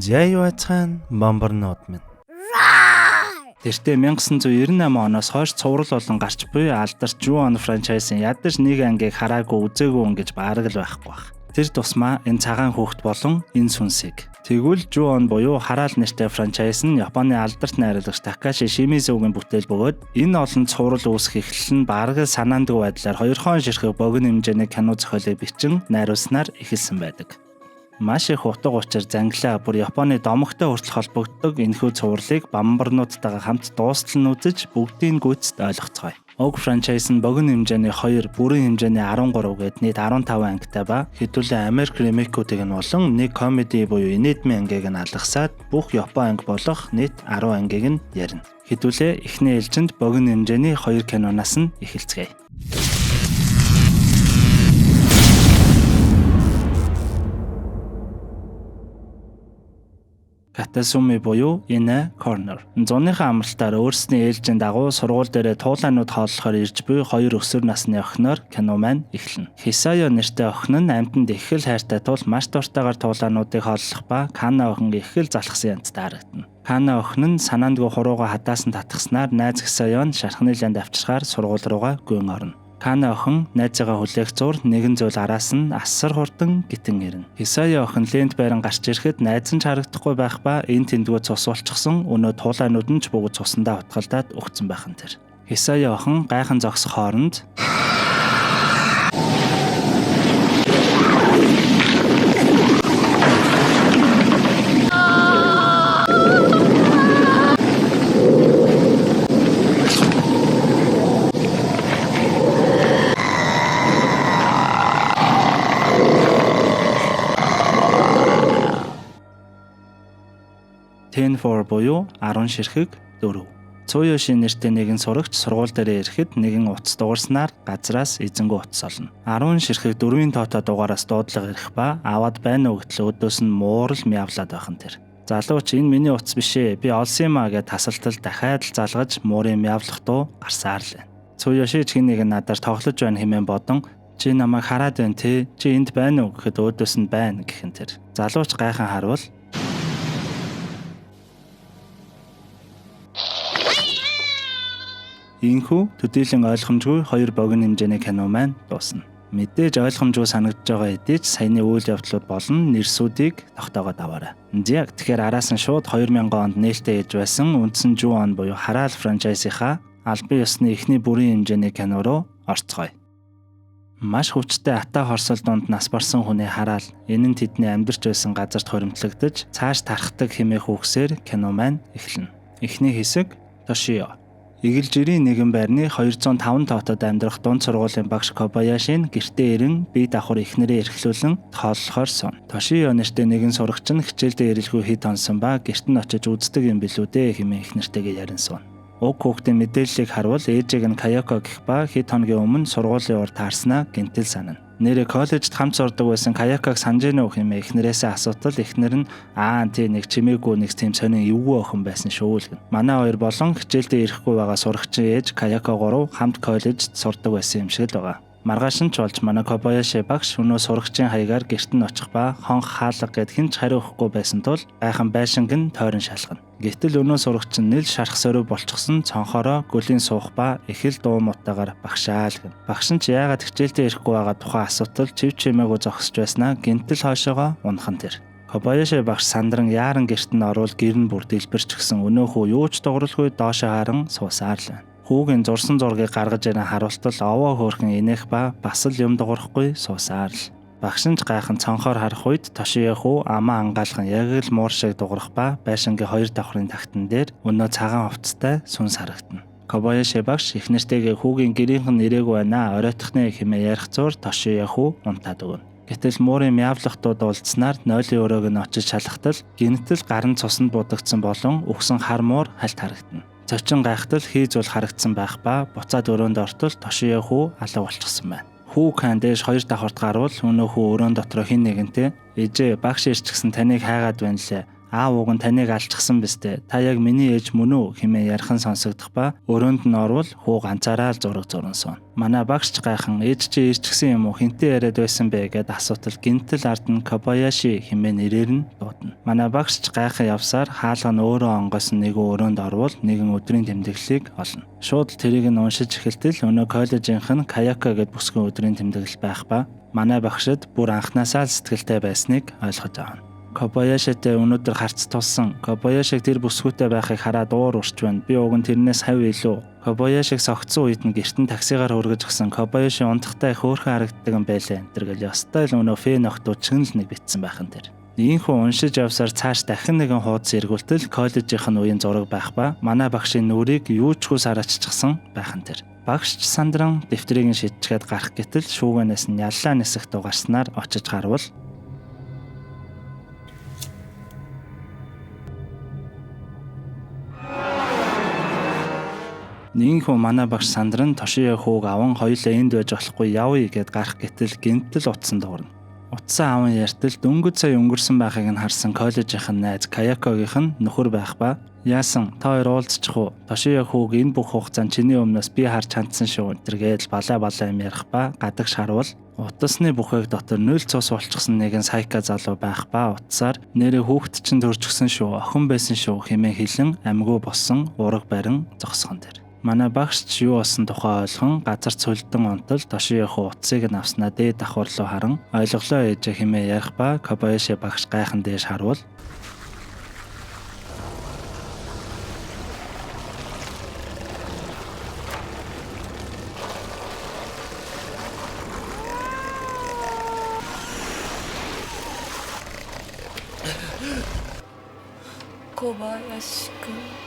Зяй байцгаан бомборнууд минь. Тэртээ 1998 оноос хойш цуврал болон гарч буй алдарч Ju-on франчайзын ядаж нэг ангийг хараагүй үзээгүй гэж бараг л байхгүй баг. Тэр тусмаа энэ цагаан хүүхэд болон энэ сүнсийг. Тэгвэл Ju-on буюу хараал нэртэй франчайз нь Японы алдарт найруулагч Такаши Шимизугийн бүтээл бөгөөд энэ олон цуврал үүсэх эхлэл нь бараг санаандгүй байдлаар 2 хон ширхэг богино хэмжээний кино зохиолыг бичин найруулснаар эхэлсэн байдаг. Маш их утга учир занглаа бүр Японы домогтой хүртэл холбогддог энэхүү цувралыг бамбарнуудтайгаа хамт дуустал нь үзэж бүгдийн гүйцэд ойлгоцгоё. Уг франчайз нь богино хэмжээний 2, бүрэн хэмжээний 13 гээд нийт 15 ангитай ба хэдүүлээ Америк ремейкүүдийг нь болон нэг комеди буюу инээдмийн ангийг нь алгасаад бүх Япон анги болох нийт 10 ангийг нь ярина. Хэдүүлээ эхний ээлжинд богино хэмжээний 2 киноноос нь эхэлцгээе. Катасуми буюу In a Corner. Зуныхаа амралтаар өөрсдийн ээлжийн дагуу сургууль дээрээ туулаанууд хооллохоор ирж буй 2 өсвөр насны охиноор кино маань эхэлнэ. Хисаё нэртэй охин нь амьтанд их л хайртай тул маш дуртайгаар туулаануудыг хооллох ба Кана охин их л залхсан янзтай харагдана. Кана охин нь санаандгүй хурууга хадаасан татгснаар найз Хисаё нь шархны ланд авчирхаар сургууль руугаа гүйн орно. Кана охин найзыгаа хүлээх зур нэгэн зүйл араас нь асар хурдан гитэн ирнэ. Хисаё охин лент байран гарч ирэхэд найз нь харагдахгүй байх ба энэ тэндгүү цус болчихсон өнөө туулаанууд нь ч бүгд цусандаа утгалдаад өгцөн байх нь тэр. Хисаё охин гайхан зогсох хооронд Ten4 буюу 10 ширхэг 4. Цуёши нэртэй нэгэн сурагч сургууль дээр ирэхэд нэгэн утас дуурснаар газраас эзэнгүү утас олно. 10 ширхэг 4-ийн тоотой дугаараас дуудлага ирэх ба аваад байна уу гэтэл өдөөс нь муурал мявлаад байх нь тэр. Залууч энэ миний утас биш ээ. Би олсон юм аа гэд тасалтал дахиад л залгаж муурын мявлах дуу гарсаар л байна. Цуёши ч нэг надаар тоглож байна хэмээн бодон чи намайг хараад байна те. Чи энд байна уу гэхэд өдөөс нь байна гэх нь тэр. Залууч гайхан харвал Инхүү төдийлөн ойлгомжгүй 2 богино хэмжээний кино маань дуусна. Мэдээж ойлгомжгүй санагдж байгаа хэдий ч саяны үйл явдлууд болон нэрсүүдийг тогтоогоод аваарай. Яг тэгэхээр араас нь шууд 2000 онд нээлттэй ээж байсан үндсэн Ju-on буюу хараал франчайзынхаа албан ёсны эхний бүрийн хэмжээний кино руу орцгоё. Маш хүчтэй ата хорсол донд нас барсан хүний хараал энэ нь тэдний амьдарч байсан газарт хоримтлагдаж цааш тархдаг хэмээх үгсээр кино маань эхэлнэ. Эхний хэсэг Тошио. Игэл жирийн нэгэн байрны 205 тоотод амьдрах дунд сургуулийн багш Кобаяши нь гэртээ ирэн бие давхар эхнэрээ эрхлүүлэн хооллохоор сон. Тошио нэртэй нэгэн сурагч нь хичээлдээ ирэлгүй хэд онсон ба гэрт нь очиж үздэг юм билүү дээ хэмээн эхнэртэйгээ ярин сон. Уг хүүхдийн мэдээллийг харвал ээжийг нь Каяко гэх ба хэд хоногийн өмнө сургуулийн урд таарснаа гэнтэл санана. Нэрээ коллежид хамт сурдаг байсан Каяког санаж гэнэ үү хэмээн эхнэрээсээ асуутал эхнэр нь тий нэг чимээгүй нэг тийм сонин эвгүй охин байсан шүү л гэнэ. Манай хоёр болон хичээлдээ ирэхгүй байгаа сурагчийн ээж Каяко 3 хамт коллежид сурдаг байсан юм шиг л байгаа. Маргааш нь ч болж манай Кобаяши багш өнөө сурагчийн хаягаар гэрт нь очих ба хонх хаалга гэд хинч хариу өгөхгүй байсан тул гайхан байшинг нь тойрон шалгана. Гэтэл өнөө сурагч нь нэл шарах сөрөв болчихсон цонхороо гөлийн суух ба их л дуу мутаагаар багшаал гэн. Багш нь ч яагаад хичээлдээ ирэхгүй байгаа тухай асуудал чив чимээгүй зогсож байснаа гинтэл хойшоогоо унхан тэр. Кобаяши багш сандран яаран гэрт нь орвол гэр нь бүр дэлбэрч гисэн өнөөхөө юу ч дууралгүй доошоо харан суусаар л байна. Хүүгийн зурсан зургийг гаргаж ирэн харуултал овоо хөөрхөн инех ба бас л юм дуурахгүй суусаар л. Багш нь гайхан цонхоор харах үед Тошио хүү амаа ангаалхан яг л муур шиг дуурах ба байшингийн 2 давхрын тагтан дээр өнөө цагаан хувцастай сүнс харагдана. Кобаяши багш эхнэртэйгээ хүүгийн гэрийнхэн ирээгүй байна оройтох нэ хэмээн ярих зур Тошио хүү унтаад өгнө. Гэтэл муурын мявлахтууд уулзнаар нойлын өрөөг нь очиж шалхтал гинтэл гарын цуснд будагдсан болон өгсөн хар муур хальт харагдана. Цочин гайхтал хийзүүл харагдсан байх ба буцаад өрөөнд ортол Тошио хүү алга болчихсон байна. Хүү кан дээш 2 давхарт гарвал өнөөхөө өрөөнд дотроо хин нэгэнтэй ээжээ багш ирчихсэн таныг хайгаад байна лээ. Аав уг нь таныг алчсан бистэ. Та яг миний ээж мөн үү хэмээн ярхан сонсогдох ба өрөөнд нь орвол хүү ганцаараа л зураг зурсан. Манай багш гайхан ээж чи ээжчихсэн юм уу хинтээ яриад байсан бэ гэд асуутал гинтэл ард нь Кобаяши хэмээн нэрээр нь дуудана. Манай багш гайхан явсаар хаалга нь өөрөө онгоос нэг өрөөнд орвол нэгэн өдрийн тэмдэглэлийг олно. Шууд тэрийг нь уншиж эхэлтэл өнөө коллежийнх нь Каяко гэд бүсгүйн өдрийн тэмдэглэл байх ба манай багшид бүр анханасаа л сэтгэлтэй байсныг ойлгож авна. Кобаяшитэй өнөөдөр харц тулсан. Кобаяшиг тэр бүсгүйтэй байхыг хараад уур урч байна. Би уг нь тэрнээс хав илүү. Кобаяшиг согтсон үед нь гэртэн таксигаар хөргөж гисэн. Кобаяши унтахтай хөөрхөн харагддаг юм байлаа. Тэргээл ястай л өнөө фэн охтууд чинь л нэг битсэн байхан тэр. Ийхүү уншиж явсаар цааш дахин нэгэн хуудас эргүүлтэл коллежийнх нь үеийн зураг байх ба манай багшийн нүрийг юу ч хус араччихсан байхан тэр. Багшч сандран дэвтрийг нь шидчихэд гарах гэтэл шүүгэнээс нь яллаа нисэх дугаарснаар очиж гарвал Нинхүү манай багш сандран Тошио хүүг аван хоёулаа энд байж болохгүй явъя гэд гарах гэтэл гинтэл утсан дуурна. Утсан аван яртал дөнгөж сая өнгөрсөн байхыг нь харсан коллежийнх нь найз Каякогийнх нь нөхөр байх ба яасан та хоёр уулзчих уу? Тошио хүүг энэ бүх хугацаанд чиний өмнөөс би харж хандсан шүү. Тэргээл балаа юм ярих ба гадагш харвал утасны бүхээг дотор 0 цус болчихсон нэгэн сайка залуу байх ба утсаар нэрээ хүүхэд чинь төрчихсөн шүү. Охин байсан шүү хэмээн хэлэн амьгүй болсон ураг барин зогсгон тэр. Манай багш юу болсон тухай ойлгон газар цөлдөн онтол Тошио утсыг нь авснаа дээд давхар руу харан ойлголоо ээж хэмээн ярих ба Кобаяши багш гайхан дээш харвал Kobayashi-kun.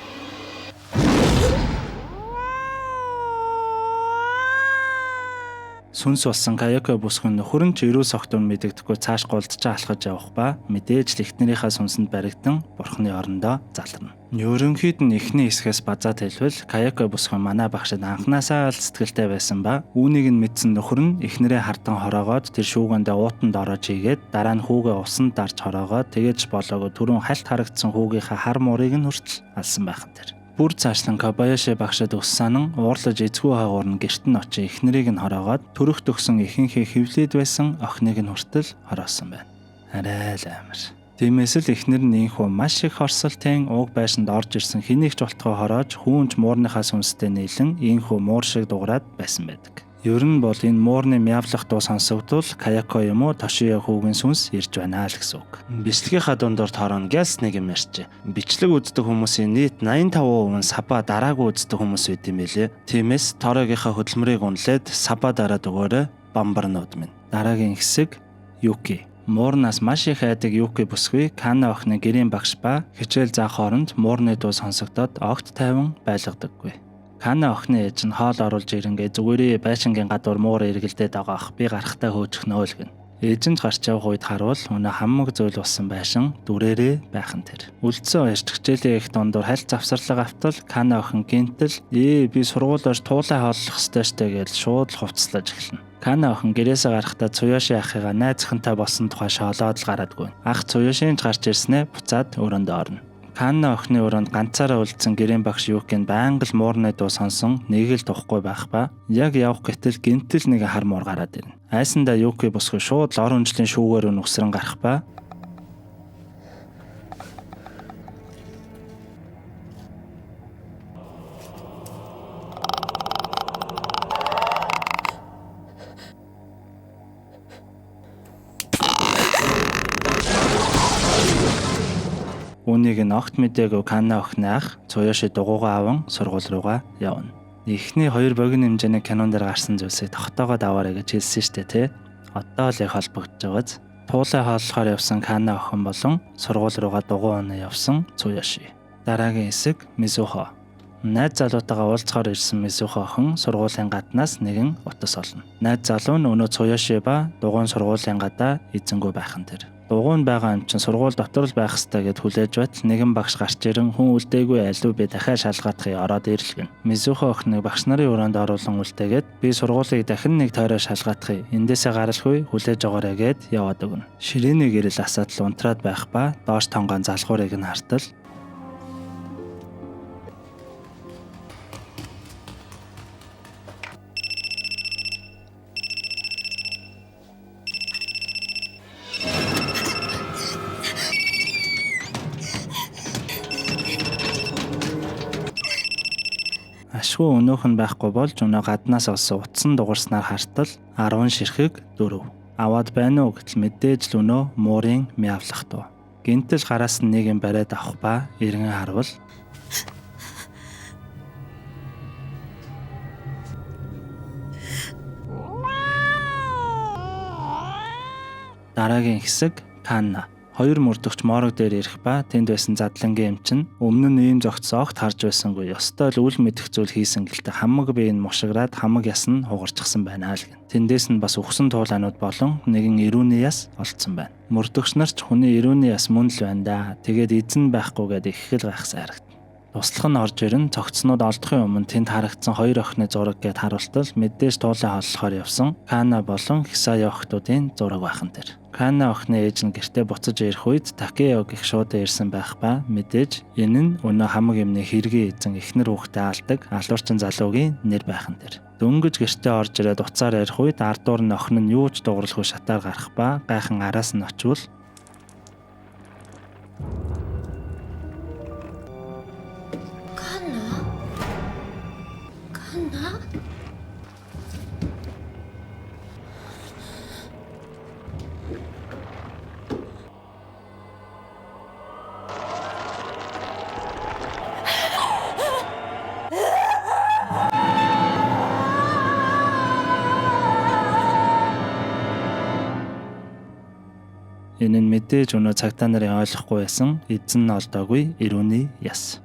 Сүнс болсон Каяко бүсгүн нөхөр нь ч эрүү согтун мэдэгдэхгүй цааш голдож алхаж явах ба мэдээж л эхнэрийнхээ сүнсэнд баригдан бурхны орондоо залрна. Ерөнхийд нь эхний хэсгээс базаад хэлбэл Каяко бүсгүн манай багшид анханасаа л сэтгэлтэй байсан ба үүнийг нь мэдсэн нөхөр нь эхнэрээ хардан хороогоод тэр шүүгэндээ уутанд орож игээд дараа нь хүүгээ усанд дарж хороогоод тэгэж болоогүй түрүүн хальт харагдсан хүүгийнхаа хар муурыг нь хүртэл алсан байхan тэр. Бүр цаашлан Кобаяши багшид өссөн уурлаж эзгүй хаагуур нь гэрт нь очиж эхнэрийг нь хороогоод төрөх төгсөн ихэнхээ хөвлөд байсан охиныг нь хүртэл хороосон байна. Арай л амар. Тиймээс л эхнэр нь ийхүү маш их хорсолтын уг байшинд орж ирсэн хэнийг ч болтгоо хороож хүүнч муурныхаа сүнстэй нийлэн ийхүү муур шиг дуурайд байсан байдаг. Ер нь бол энэ муурны мявлах дуу сонсогдвол Каяко юм уу Тошио хүүгийн сүнс ирж байна л гэсэн үг. Бичлэгийнхаа дундор тоорон гялс нэг юм ярьж. Бичлэг үздэг хүмүүсийн нийт 85% нь саба дараагүй үздэг хүмүүс байт юм билээ. Тиймээс тоорогийнхаа хөдөлмөрийг үнэлээд саба дараад өгөөрэй бамбарнууд минь. Дараагийн хэсэг Юки. Муурнаас маш их айдаг Юки бүсгүй Кана охины гэрийн багш ба хичээл заах хооронд муурны дуу сонсогдоод огт тайван байлгадаггүй. Кана охины ээж нь хоол оруулж ирэнгээ зүгээрээ байшингийн гадуур муур эргэлдээд байгаа ах би гарахтаа хөөчихнөө л гэн. Ээж нь гарч явах үед харуул өнөө хамаг зүйл болсон байшин дүрээрээ байхан тэр. Үлдсэн оёрч хичээлийн их дундуур хальт завсарлага автал Кана охин гинтэл би сургуулиар туулай хооллох ёстой штэ гэж шууд л хувцлаж эхэлнэ. Кана охин гэрээсээ гарахдаа Цуёши ахыгаа найз охинтой болсон тухай шоолоод л гараадгүй. Ах Цуёшин ч гарч ирснээр буцаад өрөөндөө орно. Кана охины өрөөнд ганцаараа үлдсэн гэрийн багш Юкийн байнга л муурны дуу сонсон нэг л тухгүй байх ба яг явах гэтэл гинтэл нэг хар муур гараад ирнэ. Айсандаа Юки босгоо шууд л ор хүнжлийн шүүгээр нүгсрэн гарах ба Үүнийг нь огт мэдээгүй Кана охины ах Цуёши дугуйгаа аван сургууль руугаа явна. Эхний 2 богино хэмжээний кинон дээр гарсан зүйлсийг тогтоогоод аваарай гэж хэлсэн штэ тий. Одоо л их холбогдож байгааз. Туулай хооллохоор явсан Кана охин болон сургууль руугаа дугуй оноо явсан Цуёши. Дараагийн хэсэг Мизухо. Найз залуутайгаа уулзахаар ирсэн Мизухо охин сургуулийн гаднаас нэгэн утас олно. Найз залуу нь өнөө Цуёши ба дугуйн сургуулийн гадаа эзэнгүй байх нь тэр. Дугуйн байгаа юм чинь сургууль дотор л байх ёстой гэд хүлээж байтал нэгэн багш гарч ирэн хүн үлдээгүй айлуу би дахиад шалгаадахыг ороод ирлгэн. Мизухо охиныг багш нарын өрөөнд оруулан үлдээгээд би сургуулийг дахин нэг тойроо шалгаадахыг эндээсээ гаралгүй хүлээж огоорой гэд яваад өгнө. Ширээний гэрэл асаад л унтраад байх ба доош тонгоон залгуурыг нь хартал ашгүй өнөөх нь байхгүй болж өнөө гаднаас олсон утсан дугарснаар хартал 10 ширхэг 4 аваад байна уу гэтэл мэдээж л өнөө муурын мявлах туу. Гинтэл гараас нь нэг юм бариад авах ба эргэн харвал дараагийн хэсэг Канна. Хоёр мөрдөгч моорог дээр ирэх ба тэнд байсан задлангийн эмчин өмнө нь ийм зогцсон огт харж байсангүй. Ёстой л үл мэдэх зүйл хийсэн гэлтэй хамаг биеийн мушиграад хамаг яс нь хугарчихсан байна л гэн. Тэндээс нь бас үхсэн туулаанууд болон нэгэн ирүүний яс олдсон байна. Мөрдөгч нар ч хүний ирүүний яс мөн л байна да. Тэгээд эзэн байхгүй гэдээ их л гайхсан харагд. Туслах нь орж ирэн цогцнууд олдохын өмнө тэнд харагдсан хоёр охины зураг гэд харуултал мэдээж туулаа холлохоор явсан Кана болон Хисая охтуудын зураг байхан тэр. Кана охины ээж нь гэртээ буцаж ирэх үед Такео гэх шуудаа ирсэн байх ба мэдээж энэ нь өнөө хамаг юмны хэргийн эзэн эхнэр хүүхдээ алдаг алуурчин залуугийн нэр байхан тэр. Дөнгөж гэртээ орж ирээд уцаар ярих үед ардуур нь охин нь юу ч дууралгүй шатаар гарах ба гайхан араас нь очивол энэ нь мэдээж өнөө цагтаа нарын ойлгохгүй байсан эзэн нь олдоогүй ирүүний яс.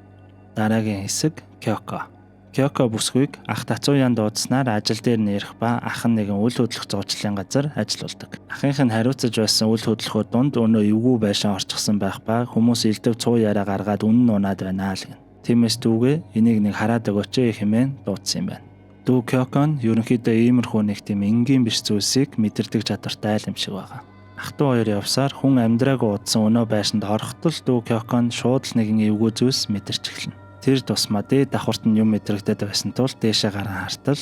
Дараагийн хэсэг Кёко. Кёко бүсгүйг ах тацууян дуудснаар ажил дээр нэрх ба ах нь нэгэн үл хөдлөх зуучлалын газар ажиллаулдаг. Ахынх нь хариуцаж байсан үл хөдлөхүүд дунд өнөө эвгүй байшин орчихсон байх ба хүмүүс элдв цуу яриа гаргаад үнэн унаад байна л гэн. Тиймээс дүүгээ энийг нэг хараад өгөөч хэмээн дуудсан юм байна. Дүү Кёко нь ерөнхийдөө иймэрхүү нэг тийм энгийн биш зүйлсийг мэдэрдэг чадвартай айл юм шиг байгаа. Ахтуу хоёр явсаар хүн амьдраагүй удсан өнөө байшинд орохдол дүү Кёко нь шууд л нэгэн эвгүй зүйлс мэдэрч эхэлнэ. Тэр тусмаа дээд давхарт нь юм мэдрэгдээд байсан тул дээшээ гаран хартал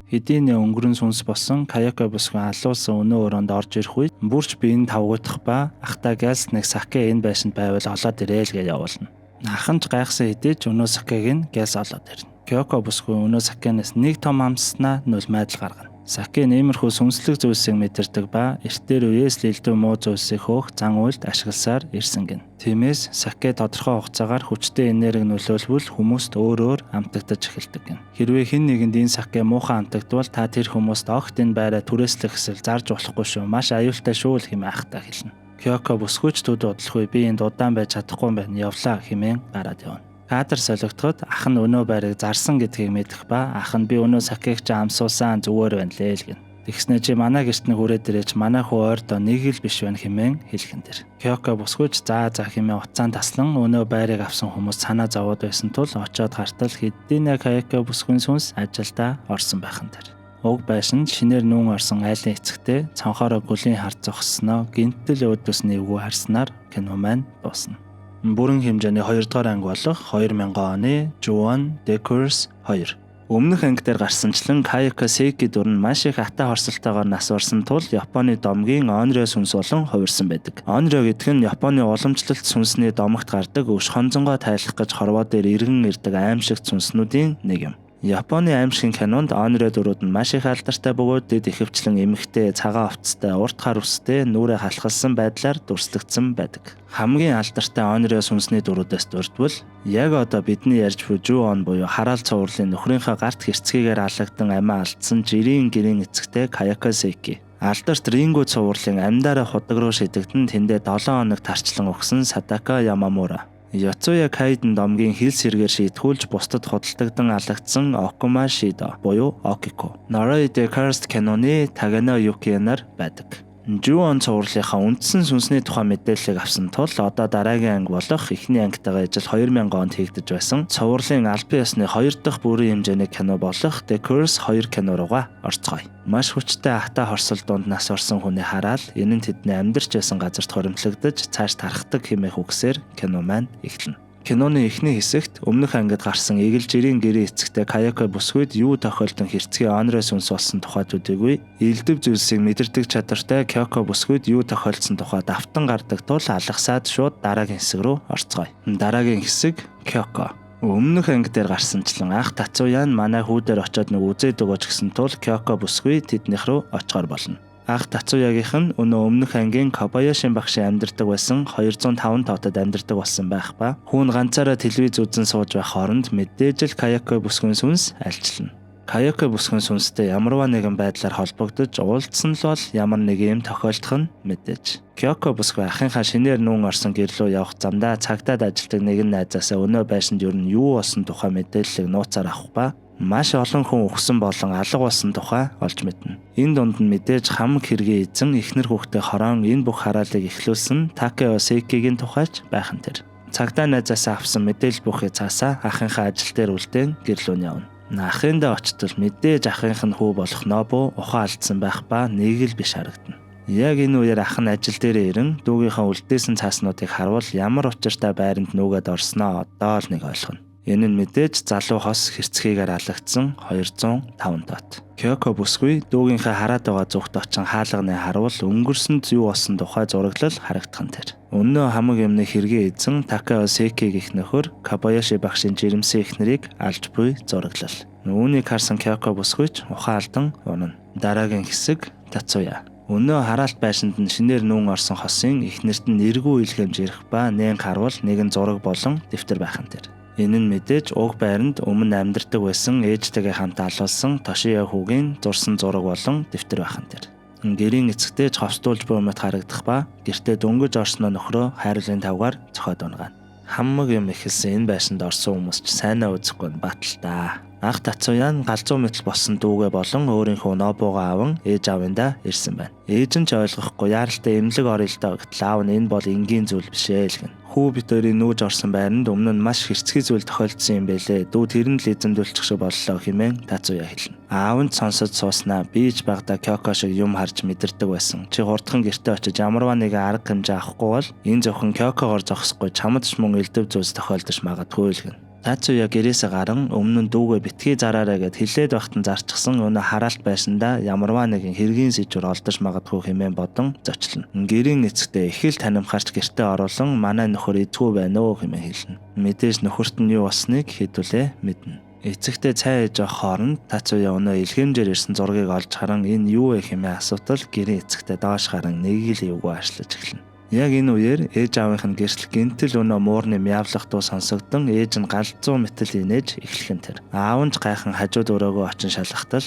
хэдийнэ өнгөрөн сүнс болсон Каяко бүсгүйн алуулсан өнөө өрөөнд орж ирэх үед бүрч биеийг тавгуудах ба ахтаа гэлс нэг саке энэ байшинд байвал олоод ирээл гэж явуулна. Аханч гайхсан хэдий ч өнөө сакег нь гэлс олоод ирнэ. Кёко бүсгүй өнөө сакенаас нэг том амснаа нулимайдал гаргана. Саке нэмэрхүү сүнслэг зүйлсийг мэдэрдэг ба эртээр үеэс л элдв муу зүйлсийг хөөх зан үйлд ашигласаар ирсэн гин. Тиймээс саке тодорхой хугацаагаар хүчтэй энерги нөлөөлвөл хүмүүст өөр амтагдаж эхэлдэг гин. Хэрвээ хэн нэгэнд энэ саке муухан амтагдвал та тэр хүмүүст огт энэ байраа түрээслэх хэсэл зарж болохгүй шүү. Маш аюултай шүү л хэмээн ахтаа хэлнэ. Кёко бүсгүйч төд бодлохгүй би энд удаан байж чадахгүй юм байна явлаа хэмээн гараад явна. Кадр солигдоход ах нь өнөө байрыг зарсан гэдгийг мэдэх ба ах нь би өнөө сакег ч амсуулсан зүгээр байна лээ л гэн. Тэгснэ чи манай гэрт нэг хүрээд ирээч манай хүү ойрдоо нэг л биш байна хэмээн хэлхэн тэр. Кёко бүсгүйч за хэмээн уцаан таслан өнөө байрыг авсан хүмүүс санаа зовоод байсан тул очоод гартал хэдийнэ Кёко бүсгүйн сүнс ажилдаа орсон байхан тэр. Уг байшинд шинээр нүүн орсон айлын эцэгтэй цонхороо гүлийн харц зогссноо гинтэл өөдөөс нэвгүй харснаар кино маань дуусна. Бүрэн хэмжээний 2 дугаар анги болох 2000 оны Juon Decors 2. Өмнөх анги дээр гарсанчлан Kayako Seiki дүр нь маш их хата хорсолтойгоор нас барсан тул Японы домгийн Onryo сүнс болон хувирсан байдаг. Onryo гэдэг нь Японы уламжлалт сүнсний домогт гардаг өш хонзонгоо тайлах гэж хорвоо дээр иргэн ирдэг аимшигт сүнснүүдийн нэг юм. Японы аимшигын кинонд Onryo дүрүүд нь маш их алдартай бөгөөд дэд ихэвчлэн эмэгтэй, цагаан овцтой, урт хар үстэй, нүрээ халахалсан байдлаар дүрстэгдсэн байдаг. Хамгийн алдартай Onryo сүнсний дүрүүдээс дурдвал яг одоо бидний ярьж буй Juon буюу хараал цувралын нөхрийнхөө гарт хэрцгийгээр аллагдан амиа алдсан жирийн гэрийн эцэгтэй Kayako Seiki. Алдарт Ринго цувралын амьдараа худаг руу шидэгдэн тэндээ 7 хоног тарчлан өгсөн Садака Ямамура. Яцуя Кайден домгийн хил сэргээр шийтгүүлж бусдад худалдагдан алагдсан Окума Шидо буюу Окико. Noroi the Cursed Canon-ы Tagano Yuki-нар байдаг. Ju-on цувралынхаа үндсэн сүнсний тухай мэдээллийг авсан тул одоо дараагийн анги болох эхний ангитайгаа ижил 2000 онд хийгдэж байсан цувралын албан ёсны 2 дахь бүрийн хэмжээний кино болох The Curse 2 кино руугаа орцгоё. Маш хүчтэй хата хорсол дунд нас орсон хүний хараад энэ нь тэдний амьдарч байсан газарт хоримтлагдаж цааш тархдаг хэмээх үгсээр кино маань эхэлнэ. Киноны эхний хэсэгт өмнөх ангид гарсан эгэл жирийн гэрээ эцэгтэй Каяко бүсгүйд юу тохиолдсон хэрцгий онроо сүнс болсон тухай төдийгүй элдв зүйлсийг мэдэрдэг чадвартай Каяко бүсгүйд юу тохиолдсон тухай давтан гардаг тул алгасаад шууд дараагийн хэсэг рүү орцгоё. Дараагийн хэсэг Каяко. Өмнөх анги дээр гарсанчлан ах Тацуян манай хүүдээр очиод нэг үзээд өгөөч гэсэн тул Каяко бүсгүй тэднийх рүү очихоор болно. Ах Тацуягийнх нь өмнөх ангийн Кобаяши багшийн амьдардаг байсан 205 тоотод амьдардаг болсон байх ба хүүн ганцаараа телевиз үзэн сууж байх хооронд мэдээж л Каяко бүсгүйн сүнс альчлана. Каяко бүсгүйн сүнстэй ямарваа нэгэн байдлаар холбогдож уулзсан л бол ямар нэг юм тохиолдох нь мэдээж. Каяко бүсгүй ахынхаа шинээр нүүн орсон гэрлөө явах замдаа цагтаад ажилтдаг нэгэн найзаасаа өнөө байшинд юу нь юу болсон тухай мэдээллийг нууцаар авах ба маш олон хүн өгсөн болон алга болсон тухай олж мэднэ. Энэ дунд нь мэдээж хамаг хэрэгээ эзэн эхнэр хүүхдээ хороон энэ бүх хараалыг эхлүүлсэн Такео Сейкигийн тухайч байх нь тэр. Цагдаа найзаасаа авсан мэдээлэл бүхий цаасаа ахынхаа ажил дээр үлдээн гэрлүүн явна. Ахындаа очтол мэдээж ахынх нь хүү болох Нобу ухаан алдсан байх ба нэг л биш харагдана. Яг энэ үеэр ах нь ажил дээр ирэн дүүгийнхаа үлдээсэн цааснуудыг харуул ямар учиртай байранд нүгэд орсноо одоо л нэг ойлгоно. Энэ нь мэдээж залуу хос хэрцгийгээр алагдсан 205 тоот. Каяко бүсгүй дүүгийнхээ хараад байгаа зүгт очин хаалганы харуул өнгөрсөнд юу болсон тухай зураглал харагдах нь тэр. Өнөө хамаг юмны хэрэгээ эзэн Такео Сейкиг их нөхөр Кобаяши багшийн жирэмсэн эхнэрийг алж буй зураглал. Үүнийг харсан Каяко бүсгүйч ухаан алдан унана. Дараагийн хэсэг Тацуя. Өнөө хараалт байшинд нь шинээр нүүн орсон хосын эхнэрт нь нэргүй илгээмж ирэх ба нэн харуул нэгэн зураг болон дэвтэр байх нь тэр. Энэ нь мэдээж уг байранд өмнө амьдардаг байсан ээжтэйгээ хамт алуулсан Тошио хүүгийн зурсан зураг болон дэвтэр байх нь тэр. Гэрийн эцэгтэй ховстуулж буй юмд харагдах ба гэртээ дөнгөж орсноо нөхрөө хайрлын тавгаар цохоод унгана. Хамаг юм ихэлсэн энэ байшинд орсон хүмүүс ч сайнаа үзэхгүй баталтаа. Ах Тацуян галзуу мэтэл болсон дүүгээ болон өөрийнхөө Нобугаа аван ээж аавындаа ирсэн байна. Ээж нь ч ойлгохгүй яаралтай эмнэлэг орё л доо гэтэл аав нь энэ бол энгийн зүйл биш ээ л гэнэ. Хүү битэрийн нүүж орсон байранд өмнө нь маш хэрцгий зүйл тохиолдсон юм бэлээ. Дүү тэр нь л эзэмдүүлчих шиг боллоо хэмээн Тацуя хэлнэ. Аав нь сонсож сууснаа би ч багада Каяко шиг юм харж мэдэрдэг байсан. Чи хурдхан гэртээ очиж ямарваа нэгэн арга хэмжээ авахгүй бол энэ зөвхөн Каякогоор зогсохгүй чамд ч мөн элдв зүйлс тохиолдож магадгүй л гэнэ. Тацуя гэрээсээ гарan өмнө нь дүүгээ битгий зараарай гэд хэлээд байхад нь зарчихсан өнөө хараалт байсандаа ямарваа нэгэн хэргийн сэжвэр олдож магадгүй хэмээн бодон зочлно. Гэрийн эцэгтэй их л танимхаарч гэртээ оруулан манай нөхөр эзгүй байна уу хэмээн хэлнэ. Мэдээж нөхөрт нь юу болсныг хэдүүлээ мэднэ. Эцэгтэй цай ээж авах хооронд Тацуя өнөө илгээмжээр ирсэн зургийг олж харан энэ юу вэ хэмээн асуутал гэрийн эцэгтэй доош гарan нэг л эвгүй ашлаж эхэлнэ. Яг энэ үеэр ээж аавынх нь гэртэл гинтэл өнөө муурны мяавлах дуу сонсогдсон ээж нь галзуу мэтэл инээж эхлэх нь тэр. Аав нь гайхан хажууд өрөөгөө очин шалгахтал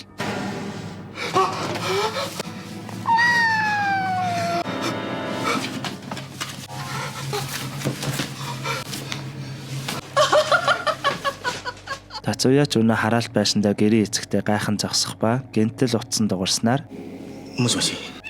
Тацуя ч өнөө хараалт байшиндаа гэрийн эцэгтэй гайхан зогсох ба гинтэл утсан дуурснаар 무소식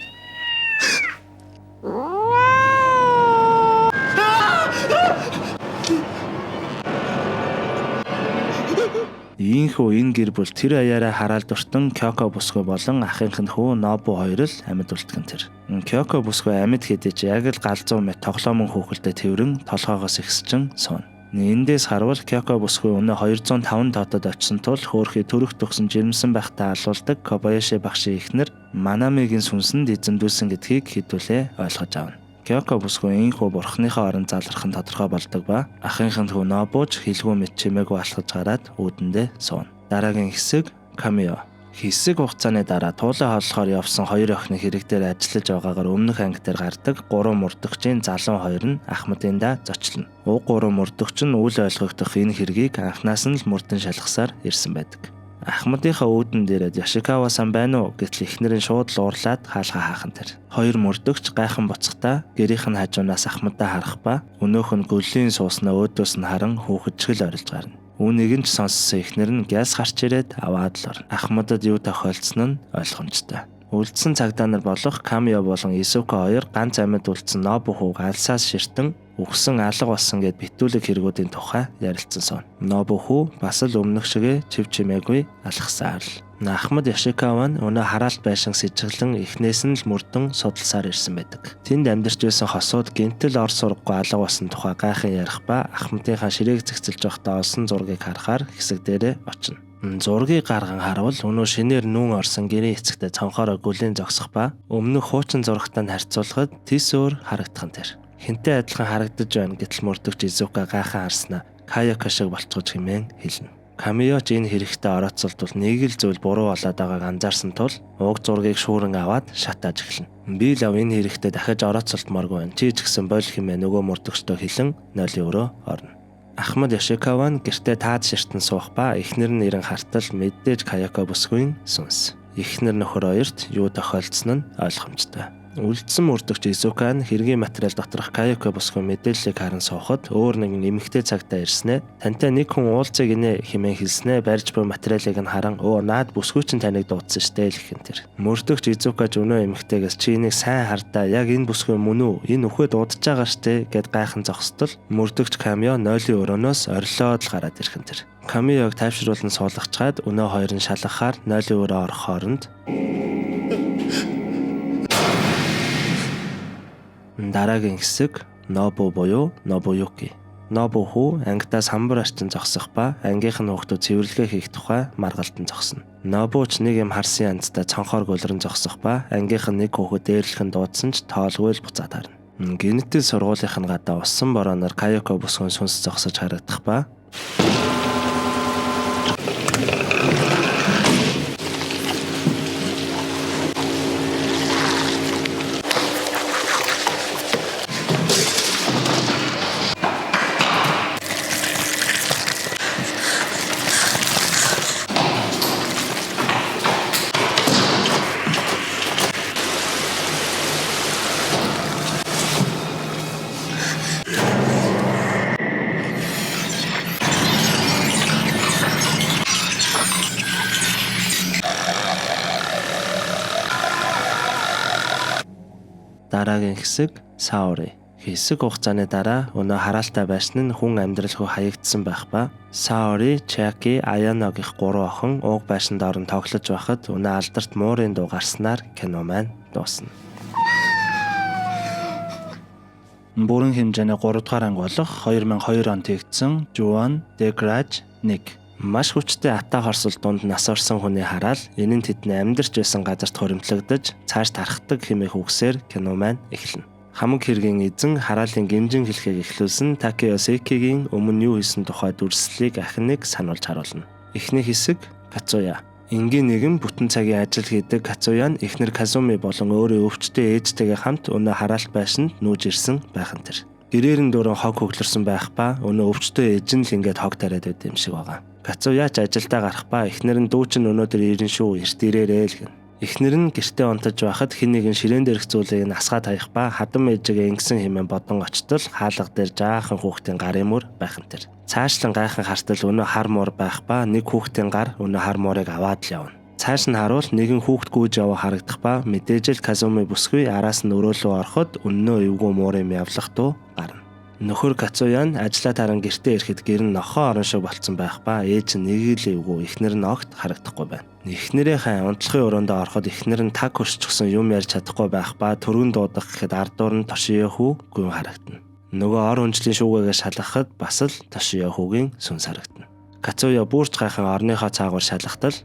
Ийхүү энэ гэр бүл тэр аяараа хараалд уртан Каяко бүсгүй болон ахынх нь хүү Нобу хоёр л амьд үлдгэн тэр. Каяко бүсгүй амьд хэдэж яг л галзуу мэт тоглоомон хүүхэлдэй тэрвэрэн толгоогоос ихсчин суун. Эндээс харуул Каяко бүсгүй өнөө 205 тоотод очсон тул хөөрхий төрөх төгсөн жирэмсэн байхтаа алуулдаг Кобаяши багшийн эхнэр Манамигийн сүнсэнд эзэмдүүлсэн гэдгийг хэдүүлээ ойлгож авна. Каяко бүсгүй ийхүү бурхныхаа орон залрах нь тодорхой болдог ба ахынх нь хүү Нобуч хилгүү мэт чимээгүй алхаж гараад үүдэндээ сууна. Дараагийн хэсэг Камио. Хэсэг хугацааны дараа туулаа хооллохоор явсан хоёр охины хэрэг дээр ажиллаж байгаагаар өмнөх анги дээр гардаг 3 мөрдөгчийн залуу хоёр нь Ахмадиндаа зочлно. Уг 3 мөрдөгч нь үл ойлгогдох энэ хэргийг анхнаас нь л мөрдөн шалгасаар ирсэн байдаг. Ахмадынхаа үүдэн дээрээ Яшикава-сан байна уу гэтэл эхнэр нь шууд л уурлаад хаалгаа хаахан тэр. Хоёр мөрдөгч гайхан буцахдаа гэрийнх нь хажуунаас Ахмадаа харах ба өнөөх нь гөллийн сууснаа өөдөөс нь харан хүүхэдчгэл орилж гарна. Үүнийг нь ч сонссон эхнэр нь гяс гарч ирээд аваад л орно. Ахмадад юу тохиолдсон нь ойлгомжтой. Үлдсэн цагдаа нар болох Камио болон Исука хоёр ганц амьд үлдсэн Нобу хүүг алсаас ширтэн үхсэн алга болсон гэд битүүлэг хэрэгүүдийн тухай ярилцсан сон. Нобу хүү бас л өмнөх шигэ чив чимээгүй алхасаар л. Ахмад Яшикава нь өнөө хараалт байшин сэжиглэн эхнээс нь л мөрдөн судалсаар ирсэн байдаг. Тэнд амьдарч байсан хосууд гинтэл ор сургахгүй алга болсон тухай гайхан ярих ба Ахмадынхаа ширээг зэгцэлж байхдаа олсон зургийг харахаар хэсэг дээрээ очино. Зургийг гарган харавал өнөө шинээр нүүн орсон гэрийн эцэгтэй цонхороо гүлийн зогсох ба өмнөх хуучин зурагтай нь харьцуулахад тис өөр харагдах нь тэр. Хинтээ адилхан харагдаж байна гэтэл мөрдөгч Изука гайхан харснаа Каяка шиг болцгож хэмээн хэлнэ. Камио ч энэ хэрэгтээ орооцолдвол нэг л зүйл буруу болоод байгааг анзаарсан тул уг зургийг шууран аваад шатааж эхэлнэ. Би л энэ хэрэгтээ дахиж орооцолдмооргүй байна. Чи ч гэсэн бойл хэмээн нөгөө мөрдөгчдөө хэлэн нойлын өрөө орно. Ахмад Яшикава нь гэртээ таад ширтэн суух ба эхнэр нь ирэн хартал мэдээж Каяка бүсгүйн сүнс. Эхнэр нөхөр хоёрт юу тохиолдсон нь ойлгомжтой. Үлдсэн мөрдөгч Изука нь хэргийн материал доторх Каяка бүсгүй мэдээллийг харан суухад өөр нэгэн эмэгтэй цагтаа ирснэ. Тантай нэг хүн уулзъя гинэ хэмээн хэлснэ. Барьж буй материалыг нь харан наад бүсгүй чинь таныг дуудсан штэ л гэх юм тэр. Мөрдөгч Изука ч өнөө эмэгтэйгээс чи энийг сайн хардаа яг энэ бүсгүй мөн үү? Энэ үхээ дуудаж байгаа штэ гэд гайхан зогсдол мөрдөгч Камио нойлын өрөөнөөс орилоод л гараад ирэх юм тэр. Камиог тайвшруулан суулгачаад өнөө хоёр нь шалгахаар нойлын өрөө орох хооронд дараагийн хэсэг Нобу буюу Нобуюки. Нобу хүү ангидаа самбар арчин зогсох ба ангийнх нь хүүхдүүд цэвэрлэгээ хийх тухай маргалдан зогсно. Нобу ч нэг юм харсан янзтай цонхоор гөлрөн зогсох ба ангийнх нь нэг хүүхэд дээрлэх нь дуудсан ч тоолгүй л буцаад харна. Генетийн сургуулийнх нь гадаа усан борооноор Каяка бүсгүйн сүнс зогсож харагдах ба дараагийн хэсэг Саори. Хэсэг хугацааны дараа өнөө хараалтай байшин нь хүн амьдралгүй хаягдсан байх ба Саори, Чаки, Аяно гэх 3 охин ууг байшинд орон тоглож байхад өнөө алдарт муурын дуу гарснаар кино маань дуусна. Бүрэн хэмжээний 3 дугаар анги болох 2002 онд хийгдсэн Juan de Grage 1 маш хүчтэй ата хорсол дунд нас орсон хүний хараал энэ нь тэдний амьдарч байсан газарт хоримтлагдаж цааш тархдаг хэмээх үгсээр кино маань эхэлнэ. Хамаг хэргийн эзэн хараалын гэмжин хэлхийг эхлүүлсэн Такео Секигийн өмнө юу хийсэн тухай дүрслэлийг ахин нэг сануулж харуулна. Эхний хэсэг Кацуя. Энгийн нэгэн бүтэн цагийн ажил хийдэг Кацуя нь эхнэр Казуми болон өөрийн өвчтөе ээжтэйгээ хамт өнөө хараалт байшинд нүүж ирсэн байхан тэр. Гэрээр нь дөрөн хог хөглөрсөн байх ба өнөө өвчтөе ээж нь л ингээд хог тариад байд юм шиг байгаа. Кацуя ч ажилдаа гарах ба эхнэр нь дүү чинь өнөөдөр ирэн шүү эрт ирээрээ л гэнэ. Эхнэр нь гэртээ унтаж байхад хэн нэгэн ширээн дээрх зүйлийг нь асгаад хаях ба хадам ээжигээ ингэсэн хэмээн бодон очтол хаалга дээр жаахан хүүхдийн гарын мөр байхан тэр. Цаашлан гайхан хартал өнөө хар муур байх ба нэг хүүхдийн гар өнөө хар муурыг аваад л явна. Цааш нь харуул нэгэн хүүхд гүйж яваа харагдах ба мэдээж л Казуми бүсгүй араас нь өрөөлөө ороход өнөө эвгүй муурын явлах дуу гарна. Нөхөр Кацуя нь ажлаа таран гэртээ ирэхэд гэр нь нохоо орон шиг болцсон байх ба ээж нь нэг л эвгүй эхнэр нь огт харагдахгүй байна. Эхнэрийнхээ унтлагын өрөөндөө ороход эхнэр нь таг хөрччихсөн юм ярьж чадахгүй байх ба төргөн дуудах гэхэд ардуур нь Тошиё хүү гүн харагдана. Нөгөө ор өнжлийн шүүгээгээ шалгахад бас л Тошиё хүүгийн сүнс харагдана. Кацуя бүрч гайхан орныхоо цаагаар шалгахтал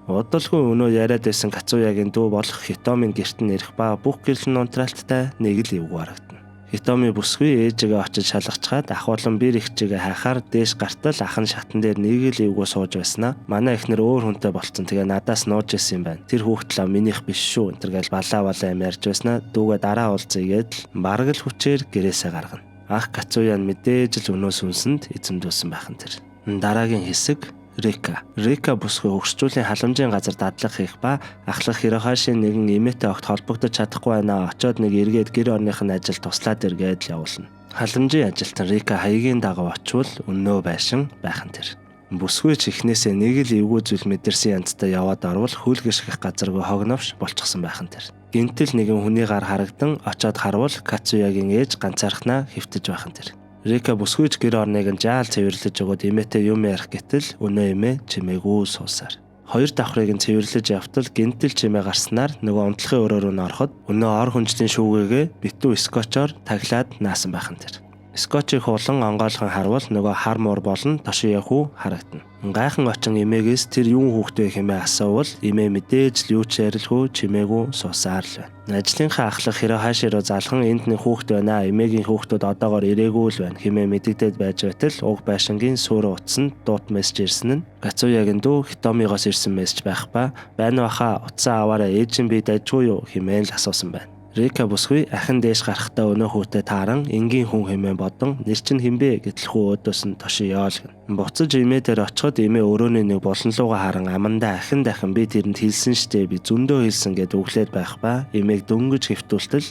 Удалгүй өнөө яриад байсан Кацуягийн дүү болох Хитомын гэрт нь ирэх ба бүх гэрэл нь унтраалттай нэг л эвгүй харагдана. Хитоми бүсгүй ээжигээ очиж шалгачаад ахуулан бэр ихчигээ хайхаар дээш гартал ах нь шатан дээр нэг л эвгүй сууж байснаа. Манай эхнэр өөр хүнтэй болцсон. Тэгээ надаас нууж исэн юм байна. Тэр хүүхдэлээ минийх биш шүү. Энтергээл балаа юм ярьж байснаа. Дүүгээ дараа уулзъягээд л бараг л хүчээр гэрээсээ гаргана. Ах Кацуя нь мэдээж л өнөөс үнсэнд эзэмдүүлсэн байх нь тэр. Дараагийн хэсэг Рика бүсгүй хөгшчүүлийн халамжийн газар дадлага хийх ба ахлах Хирохашийн нэгэн эмээтэй огт холбогдож чадахгүй байна. Очоод нэг эргээд гэр орных нь ажил туслаад эргээд л явуулна. Халамжийн ажилтан Рика хаягийн дагав очвол өнөө байшин байх нь тэр. Бүсгүй ч ихнээсээ нэг л эвгүй зүйл мэдэрсэн янзтай яваад орвол хөл гიშгэх газаргүй хогновш болчихсон байх нь тэр. Гинтэл нэгэн хүний гар харагдан очоод харвал Кацуягийн ээж ганцаархнаа хэвтэж байх нь тэр. Рика бүсгүйч гэр орныг нь жаал цэвэрлэж өгөөд эмээтэй юм ярих гэтэл өнөө эмээ чимээгүй суусаар. Хоёр давхрыг нь цэвэрлэж явтал гинтэл чимээ гарснаар нөгөө унтлахын өрөө рүү н ороход өнөө ор хүнжлийн шүүгээгээ битүү скотчоор таглаад наасан байх нь тэр. Скотчийг хуулан онгойлгон харвал нөгөө хар муур болон тошиё хүү харагдана. Гайхан очин эмээгээс тэр юун хүүхдээ хэмээн асуувал эмээ мэдээж л юу ч ярилгүй чимээгүй суусаар л байна. Ажлынхаа ахлах Хирохаши руу залхан энд нэг хүүхд байна. Эмээгийн хүүхдүүд одоогоор ирээгүй л байна. Хэмээн мэдэгдээд байж байтал уг байшингийн суур утсан дуут мессеж ирсэн нь Кацуягийн дүү Хитомигоос ирсэн мессеж байх ба байна баха утсаа аваараа ээж нь би дайжгүй юу хэмээн л асуусан байна. Рика бүсгүй ахин дээш гарахтаа өнөө хүүтэй тааран энгийн хүн хэмээн бодон нэр чинь хинбэ гэтлэхүү өөдөөс нь тошиё л гэн. Буцаж эмээ дээр очиход эмээ өрөөний нэг болонлууга харан амандаа ахин дахин би тэрэнд хэлсэн штэ би зөндөө хэлсэн гэд өглөөд байх ба эмээг дөнгөж хэвтүүлтэл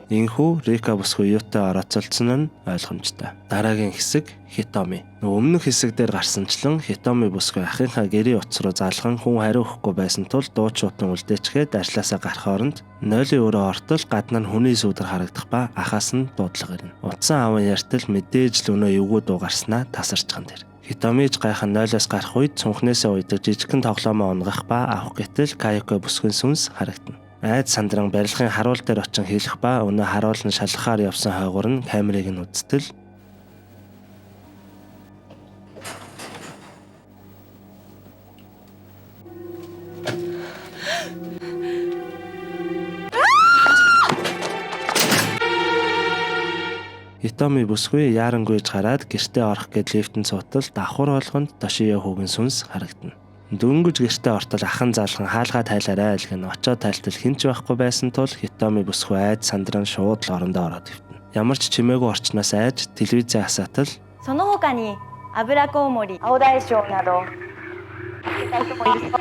Инхүү Рика бүсгүй юутай орооцолцсон нь ойлгомжтой. Дараагийн хэсэг Хитоми. Өмнөх хэсэг дээр гарсанчлан Хитоми бүсгүй ахынхаа гэрийн утас руу залхан хүн хариу өгөхгүй байсан тул дууд шуутан үлдээчгээд ажилласаа гарах оронд нойлын өрөө ортол гадна нь хүний сүудэр харагдах ба ахаас нь дуудлага ирнэ. Утсан аавын яртал мэдээж л өнөө эвгүй дуу гарснаа тасарчхан тэр. Хитомиж гайхан нойлоос гарах үед цүнхнээсээ уйдаг жижигхэн тоглоомоо унгах ба авах гэтэл Каяко бүсгүй сүнс харагдана. Айд сандран барилгын харуул дээр очин хийлэх ба өнөө харуул нь шалгахаар явсан хойгоор нь камерыг нь үзтэл Хитоми бүсгүй яарангүйж гараад гэртээ орох гээд лифтэнд суудтал давхар болгонд тошиё хүүгийн сүнс харагдана. Дөнгөж гэртээ ортол ахан залхан хаалгаа тайлаарай л гэн очоод тайлтал хинч байхгүй байсан тул Хитоми бүсгүй айд сандран шууд л орондоо ороод ивтэн. Ямар ч чимээгүй орчноос айж телевизээ хасаатал その他に油コウモリ、青大将などた人もいる。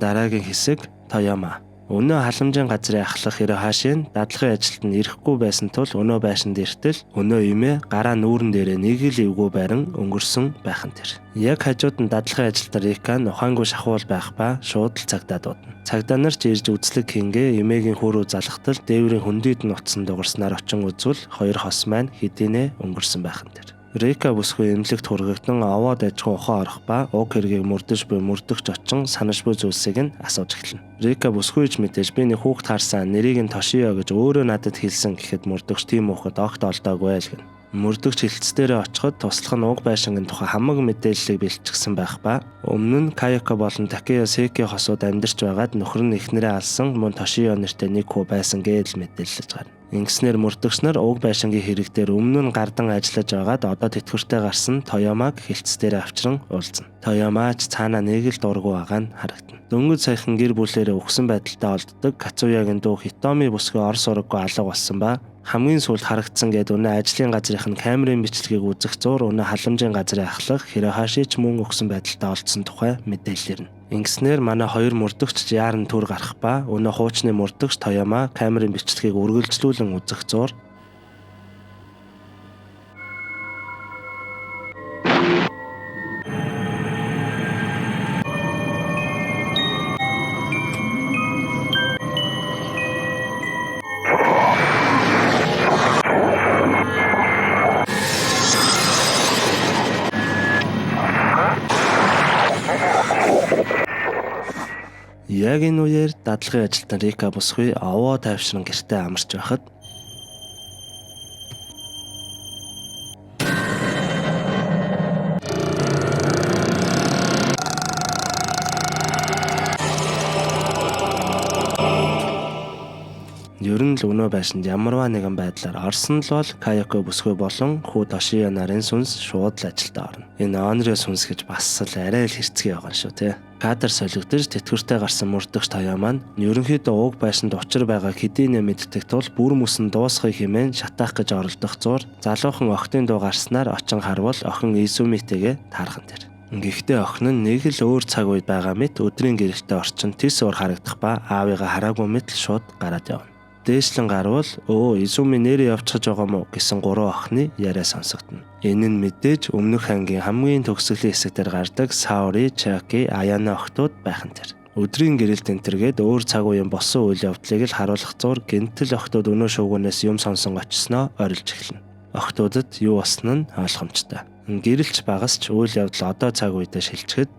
Дараагийн хэсэг Тояма. Өнөө халамжийн газрын ахлах Хирохаши нь дадлагын ажилд нь ирэхгүй байсан тул өнөө байшинд иртэл өнөө эмээ гараа нүүрэн дээрээ нэг л эвгүй байран өнгөрсөн байх нь тэр. Яг хажууд нь дадлагын ажилтар Рика нь ухаангүй шахуул байх ба шууд л цагдаа дуудана. Цагдаа нар ч ирж үзлэг хингээ эмээгийн хөрөө залхтал дээврийн хөндийд нь утсан дугарснаар очин үзвэл хоёр хос маань хэдийнэ өнгөрсөн байх нь тэр. Рика бүсгүй эмнэлэгт хургагдан овоод ажгүй ухаан орох ба уг хэргийг мөрдөж буй мөрдөгч очин санаж буй зүйлсийг нь асууж эхэлнэ. Рика бүсгүйч мэдээж би нэг хүүхд харсан нэрийг нь Тошиё гэж өөрөө надад хэлсэн гэхэд мөрдөгч тийм хүүхэд огт олдоогүй л гэнэ. Мөрдөгч хилцдэрээ очиход туслах нь уг байшингийн тухай хамаг мэдээллийг бэлтгэсэн байх ба өмнө нь Каяко болон Такея Секи хосууд амьдарч байгаад нөхөр нь эхнэрээ алсан мөн Тошиё нэртэй нэг хүү байсан гэж мэдээлж гарна. Ингэснээр мөрдөгч нар уг байшингийн хэрэг дээр өмнө нь гардан ажиллаж байгаад одоо тэтгэвртэй гарсан Тоямаг хилцдэрээ авчран уулзна. Тоямаач цаанаа нэг л дургу байгаа нь харагдана. Дөнгөж саяхан гэр бүлээрээ өгсөн байдалтай олддог Кацуягийн дүү Хитоми бүсгүй орс ураггүй алга болсон ба хамгийн сүүлд харагдсан гэд өнөө ажлын газрын камерын бичлэгийг үзэх зур өнөө халамжийн газрын ахлах Хирохаши ч мөн өгсөн байдалтай олдсон тухай мэдээлэл ирнэ. Ингэснээр манай хоёр мөрдөгч яаран түр гарах ба өнөө хуучны мөрдөгч Тояма камерын бичлэгийг үргэлжлүүлэн үзэх зур Яг энэ үеэр дадлагын ажилтан Рика Бүсгүй овоо тайвшран гэртээ амарч байхад ер нь л өнөө байшинд ямарваа нэгэн байдлаар орсон л бол Каяко Бүсгүй болон хүү Тошио нарын сүнс шууд л ажилдаа орно. Энэ Онрё сүнс гэж бас л арай л хэрцгий байгаа шүү те. Кадр солигдож тэтгэвртэй гарсан мөрдөгч Тоё маань ерөнхийдөө уг байшинд учир байгаа хэдийнэ мэддэг тул бүр мөсөн дуусхыг хэмээн шатаах гэж оролдох зур залуухан охтын дуу гарснаар очин харвал охин Изумитэйгээ таархан тэр. Гэхдээ охин нь нэг л өөр цаг үед байгаа мэт өдрийн гэрэлтэй орчин тис уур харагдах ба аавыгаа хараагүй мэт л шууд гараад явна. Дээшлэн гарвал Изуми нэрээ явчихж байгаа мó гэсэн гурван охины яриа сонсогдно. Энэ нь мэдээж өмнөх ангийн хамгийн төгсгөлийн хэсэгтэр гардаг Саори, Чаки, Аяна охтууд байхан тэр. Өдрийн гэрэлт энтергээд өөр цаг үеийн болсон үйл явдлыг л харуулах зур гэнтэл охтууд өнөө шуугиунаас юм сонсон очсноо орилж эхэлнэ. Охтуудад юу болсон нь ойлгомжтой. Гэрэлч багас ч үйл явдал одоо цаг үедээ шилжихэд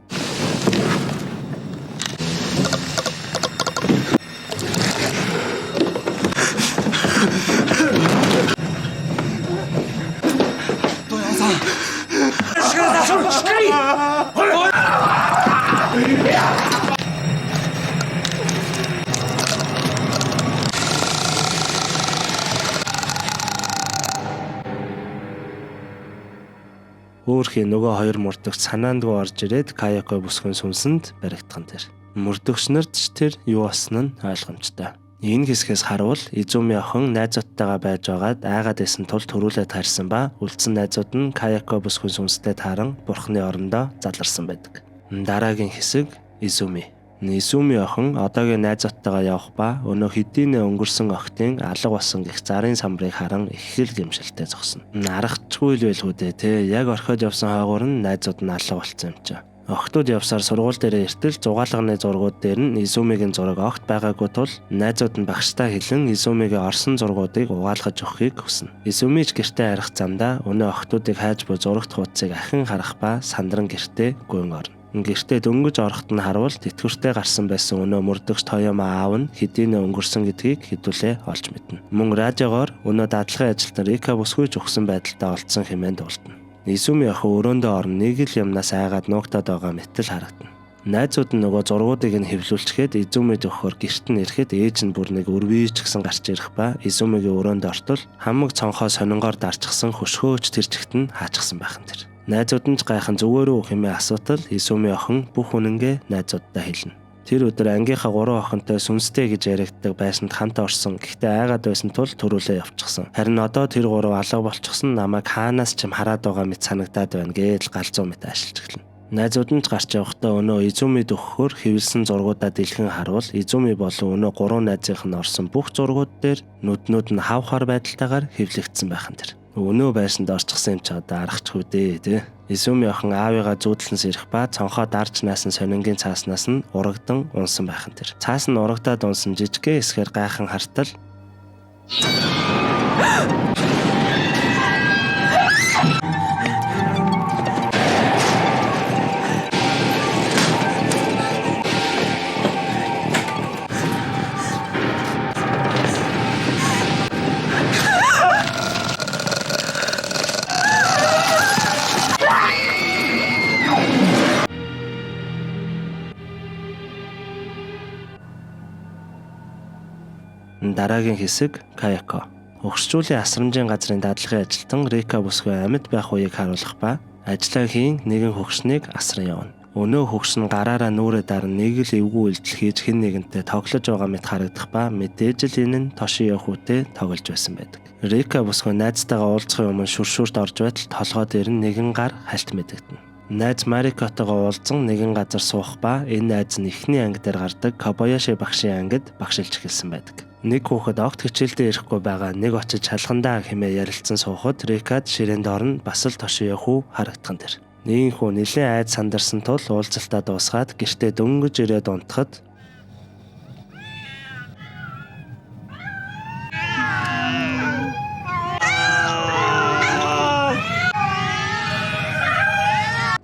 өөрхийн нөгөө хоёр мөрдөгч санаандгүй орж ирээд Каяко Бүсгүй сүнсэнд баригдхан тэр. Мөрдөгч нарт ч тэр юу болсон нь ойлгомжтой. Энэ хэсгээс харуул Изуми охин найзуудтайгаа байж байгаад айгаад исэн тул төрүүлээд харсан ба үлдсэн найзууд нь Каяко Бүсгүй сүнстэй тааран бурхны орондоо заларсан байдаг. Дараагийн хэсэг Изуми. Изуми охин одоогийн найзуудтайгаа явах ба өнөө хэдийнэ өнгөрсөн охтын алга болсон гих зарын самбарыг харан их л гэмшилтэй зогсно. Аргачгүй л байлгүй дээ те. Яг орхиод явсан хойгоор нь найзууд нь алга болсон юм чи. Охтууд явсаар сургууль дээр иртэл зугаалганы зургууд дээр нь Изумигийн зураг огт байгаагүй тул найзууд нь багштай хэлэн Изумигийн орсон зургуудыг угаалгаж өгөхийг хүснэ. Изумич гэртээ арих замдаа өнөө охтуудыг хайж буй зурагт хуудсыг ахин харах ба сандран гэртээ гүйн орно. Гэртээ дөнгөж орохт нь харуул тэтгэвртэй гарсан байсан өнөө мөрдөгч Тоёма аав нь хэдийнэ өнгөрсөн гэдгийг хэдүүлээ олж мэднэ. Мөн радиогоор өнөө дадлагын ажилтан Рика Бүсгүй өгсөн байдалтай олдсон хэмээн дуулдана. Изуми охин өрөөндөө орно нэг л юмнаас айгаад нуугтаад байгаа мэтэл харагдана. Найзууд нь нөгөө зургуудыг нь хэвлүүлчихэд Изумид өгөхөөр гэрт нь ирэхэд ээж нь бүр нэг өрвийч гсэн гарч ирэх ба Изумигийн өрөөнд ортол хамаг цонхоо сонингоор дарчихсан хөшгөөч тэр чигт нь хаачихсан байхан тэр. Найзууд нь ч гайхан зүгээр үү хэмээн асуутал Изуми охин бүх үнэнгээ найзуудтай хэлнэ. Тэр өдөр ангийнхаа 3 охинтой сүнстэй гэж яригддаг байшинд хамт орсон. Гэхдээ айгаад байсан тул төрүүлээ явчихсан. Харин одоо тэр 3 алга болчихсон намайг хаанаас ч юм хараад байгаа мэт санагдаад байна гэж галзуу мэт ашиглаж эхэлнэ. Найзууд нь ч гарч явахдаа өнөө Изумид өгөхөөр хэвлсэн зургуудаа дэлгэн харуул Изуми болон өнөө 3 найзынх нь орсон бүх зургууд дээр нүднүүд нь хавхаар байдалтайгаар хэвлэгдсэн байхан тэр. Өнөө байшинд орчихсан юм чи одоо аргачгүй дээ тий. Изуми охин аавыгаа зүүдлэнс ирэх ба цонхоо дарж наасан сонингийн цааснаас нь урагдан унсан байхан тэр. Цаас нь урагдаад унсан жижигхэн эсгээр гайхан хартал дараагийн хэсэг Каяко. Өгшчүүлийн асрамжийн газрын дадлагын ажилтан Рика Бүсгүй амьд байх үеийг харуулах ба ажлаа хийн нэгэн хөгшнийг асран явна. Өнөө хөгш нь гараараа нүрээ даран нэг л эвгүй үйлдэл хийж хэн нэгэнтэй тоглож байгаа мэт харагдах ба мэдээж л энэ нь Тошио хүүтэй тоглож байсан байдаг. Рика Бүсгүй найзтайгаа уулзахын өмнө шүршүрт орж байтал толгой дээр нь нэгэн гар хальт мэдэгдэнэ. Найз Марикотойгоо уулзсан нэгэн газар суух ба энэ найз нь эхний анги дээр гардаг Кобаяши багшийн ангид багшилж эхэлсэн байдаг. Нэг хүүхэд огт хичээлдээ ирэхгүй байгаа нэг очиж шалгандаа хэмээн ярилцсан суухад Рикад ширээнд орно бас л Тошио хүү харагдхан тэр. Нэгэн хүн нэлээд айд сандарсан тул уулзалтаа дуусгаад гэртээ дөнгөж ирээд унтахад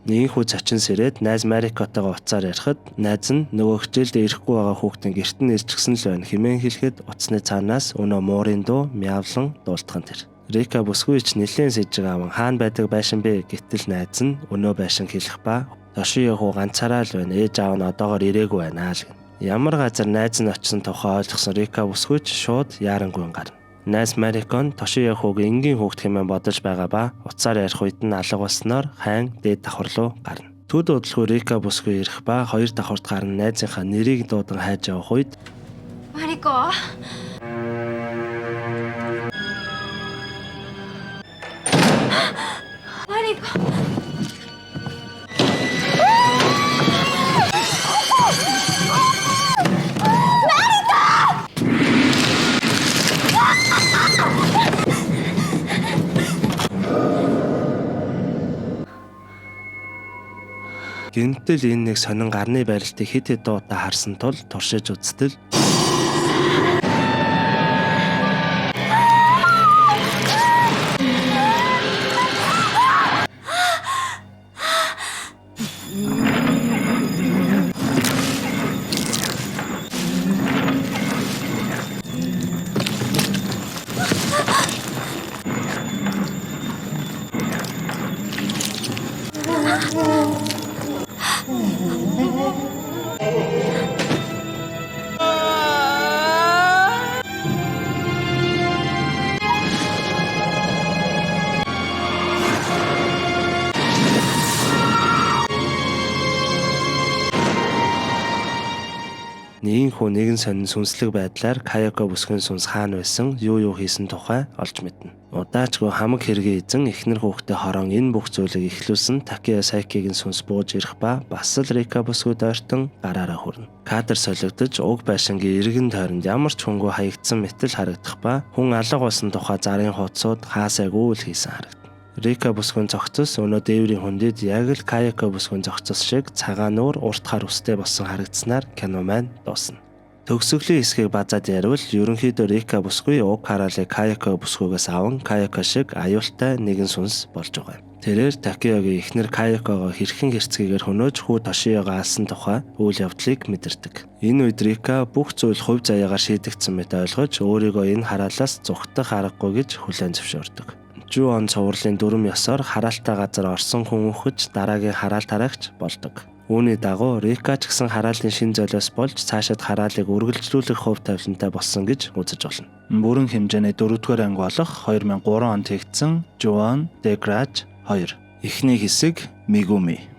Нэгэн хүү цачин сэрээд найз Марикотойгоо уцаар ярихад найз нь нөгөө хичээлдээ ирэхгүй байгаа хүүхдийн гэрт нь ирчихсэн л байна хэмээн хэлэхэд утасны цаанаас өнөө муурын дуу мяавлан дуултхан тэр. Рика бүсгүй ч нэлээд сэжиг аван хаана байдаг байшин бэ гэтэл найз нь өнөө байшин хэлэх ба Тошиё хүү ганцаараа л байна ээж аав нь одоогоор ирээгүй байна л гэнэ. Ямар газар найз нь очсон тухай ойлгосон Рика бүсгүй ч шууд яарангүй гарна. Найз Марикон Тошиё хүүг энгийн хүүхд хэмээн бодож байгаа ба уцаар ярих үед нь алга болсноор хайн дээд давхар руу гарна. Төд удалгүй Рика бүсгүй ирэх ба хоёр давхарт гарна найзынхаа нэрийг дуудан хайж явах үед Марико. Марико. гинтэл энэ нэг сонин гарны байралтыг хэд хэд удаа харсан тул туршиж үзтэл нэгэн хүү нэгэн сонин сүнслэг байдлаар Каяко бүсгүйн сүнс хаана байсан, юу хийсэн тухай олж мэднэ. Удаачгүй хамаг хэргийн эзэн эхнэр хүүхдээ хорон энэ бүх зүйлийг эхлүүлсэн Такея Сайкигийн сүнс бууж ирэх ба бас л Рика бүсгүйд ойртон гараараа хүрнэ. Кадр солигдож уг байшингийн эргэн тойронд ямар ч хүнгүй хаягдсан мэтэл харагдах ба хүн алга болсон тухай зарын хуудсууд хаасайгүй л хийсэн харагдана. Рика бүсгүйн зохицос өнөө дээврийн хүндэд яг л Каяко бүсгүйн зохицос шиг цагаан нуур урт хар үстэй болсон харагдсанаар кино маань дуусна. Төгсгөлийн хэсгийг базаад яривал ерөнхийдөө Рика бүсгүй уг хараалыг Каяко бүсгүйгээс аван Каяко шиг аюултай нэгэн сүнс болж байгаа юм. Тэрээр Такеогийн эхнэр Каякогоо хэрхэн хэрцгийгээр хөнөөж хүү Тошиёгоо алсан тухай үйл явдлыг мэдэрдэг. Энэ үед Рика бүх зүйл хувь заяагаар шийдэгдсэн мэт ойлгож өөрийгөө энэ хараалаас зүгтэх аргагүй гэж хүлээн зөвшөөрдөг. Жуон цувралын дүрм ёсоор хараалтай газар орсон хүн үхэж дараагийн хараал тараагч болдог. Үүний дагуу Рика ч гэсэн хараалын шин золиос болж цаашид хараалыг үргэлжлүүлэх хувь тавилантай болсон гэж үзэж болно. Бүрэн хэмжээний 4-р анги болох 2003 онд хийгдсэн Жуон Де Граж 2. Эхний хэсэг Мигуми.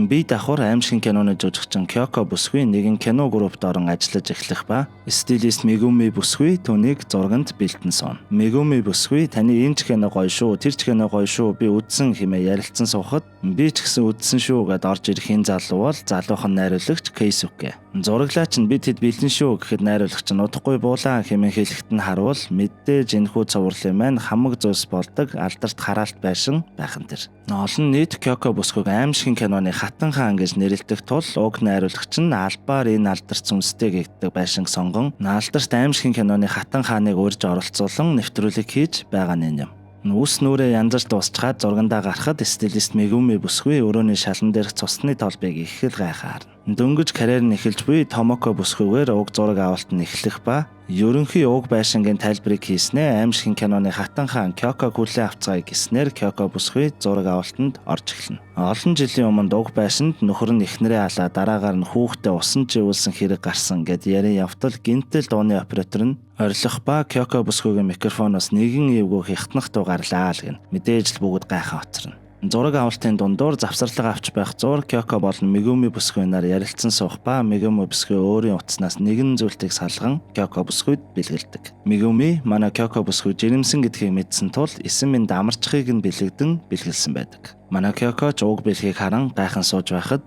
Би давхар аимшигын киноны жүжигчин Кёко бүсгүй нэгэн кино группт орон ажиллаж эхлэх ба стилист Мигуми бүсгүй түүнийг зурганд бэлтэн сон. Мигуми бүсгүй таны энэ ч кино гоё шүү, тэр ч кино гоё шүү би үзсэн хэмээн ярилцсан суухад би ч гэсэн үзсэн шүү гэд орж ирэх энэ залуу бол залуухан найруулагч Кейсүке. Зураглаач нь бид хэд бэлэн шүү гэхэд найруулагч нь удахгүй буулаа хэмээн хэлэхэд нь харуул мэдээж энэхүү цувралын маань хамаг зүйлс болдог алдарт хараалт байшин байхан тэр. Олон нийт Кёко бүсгүйг аимшигын киноны Хатан хаан гэж нэрлэдэг тул уг найруулагч нь албаар энэ алдарт сүнстэй гэгдэг байшинг сонгон алдарт аимшигын киноны Хатан хааныг урьж оролцуулан нэвтрүүлэг хийж байгаа нь юм. Үс нүрээ янзарч дуусчаад зургандаа гарахад стилист Мигуми бүсгүй өрөөний шалан дээрх цусны толбыг их л гайхаар. Дөнгөж карьер нь эхэлж буй Томоко бүсгүйгээр уг зураг авалт нь эхлэх ба ерөнхий уг байшингийн тайлбарыг хийснээр аимшигын киноны Хатан хаан Кёко хүлээн авцгаая гэснээр Кёко бүсгүй зураг авалтанд орж эхэлнэ. Олон жилийн өмнө уг байшинд нөхөр нь эхнэрээ алаа дараагаар нь хүүхдээ усан живүүлсэн хэрэг гарсан гэд ярин явтал гинтэл дууны оператор нь орилох ба Кёко бүсгүйгийн микрофоноос нэгэн эвгүй хятнах дуу гарлаа л гэн. Мэдээж л бүгд гайхаа хоцорно. Зураг авалтын дундуур завсарлага авч байх зур Кёко болон Мигуми бүсгүйнээр ярилцсан суух ба Мигуми бүсгүй өөрийн утаснаас нэгэн зүйлтийг салган Кёко бүсгүйд бэлгэлдэг. Мигуми манай Кёко бүсгүй жирэмсэн гэдгийг мэдсэн тул эсэм минь амарчхыг нь бэлэгдэн бэлгэлсэн байдаг. Манай Кёко ч уг бэлгийг харан гайхан сууж байхад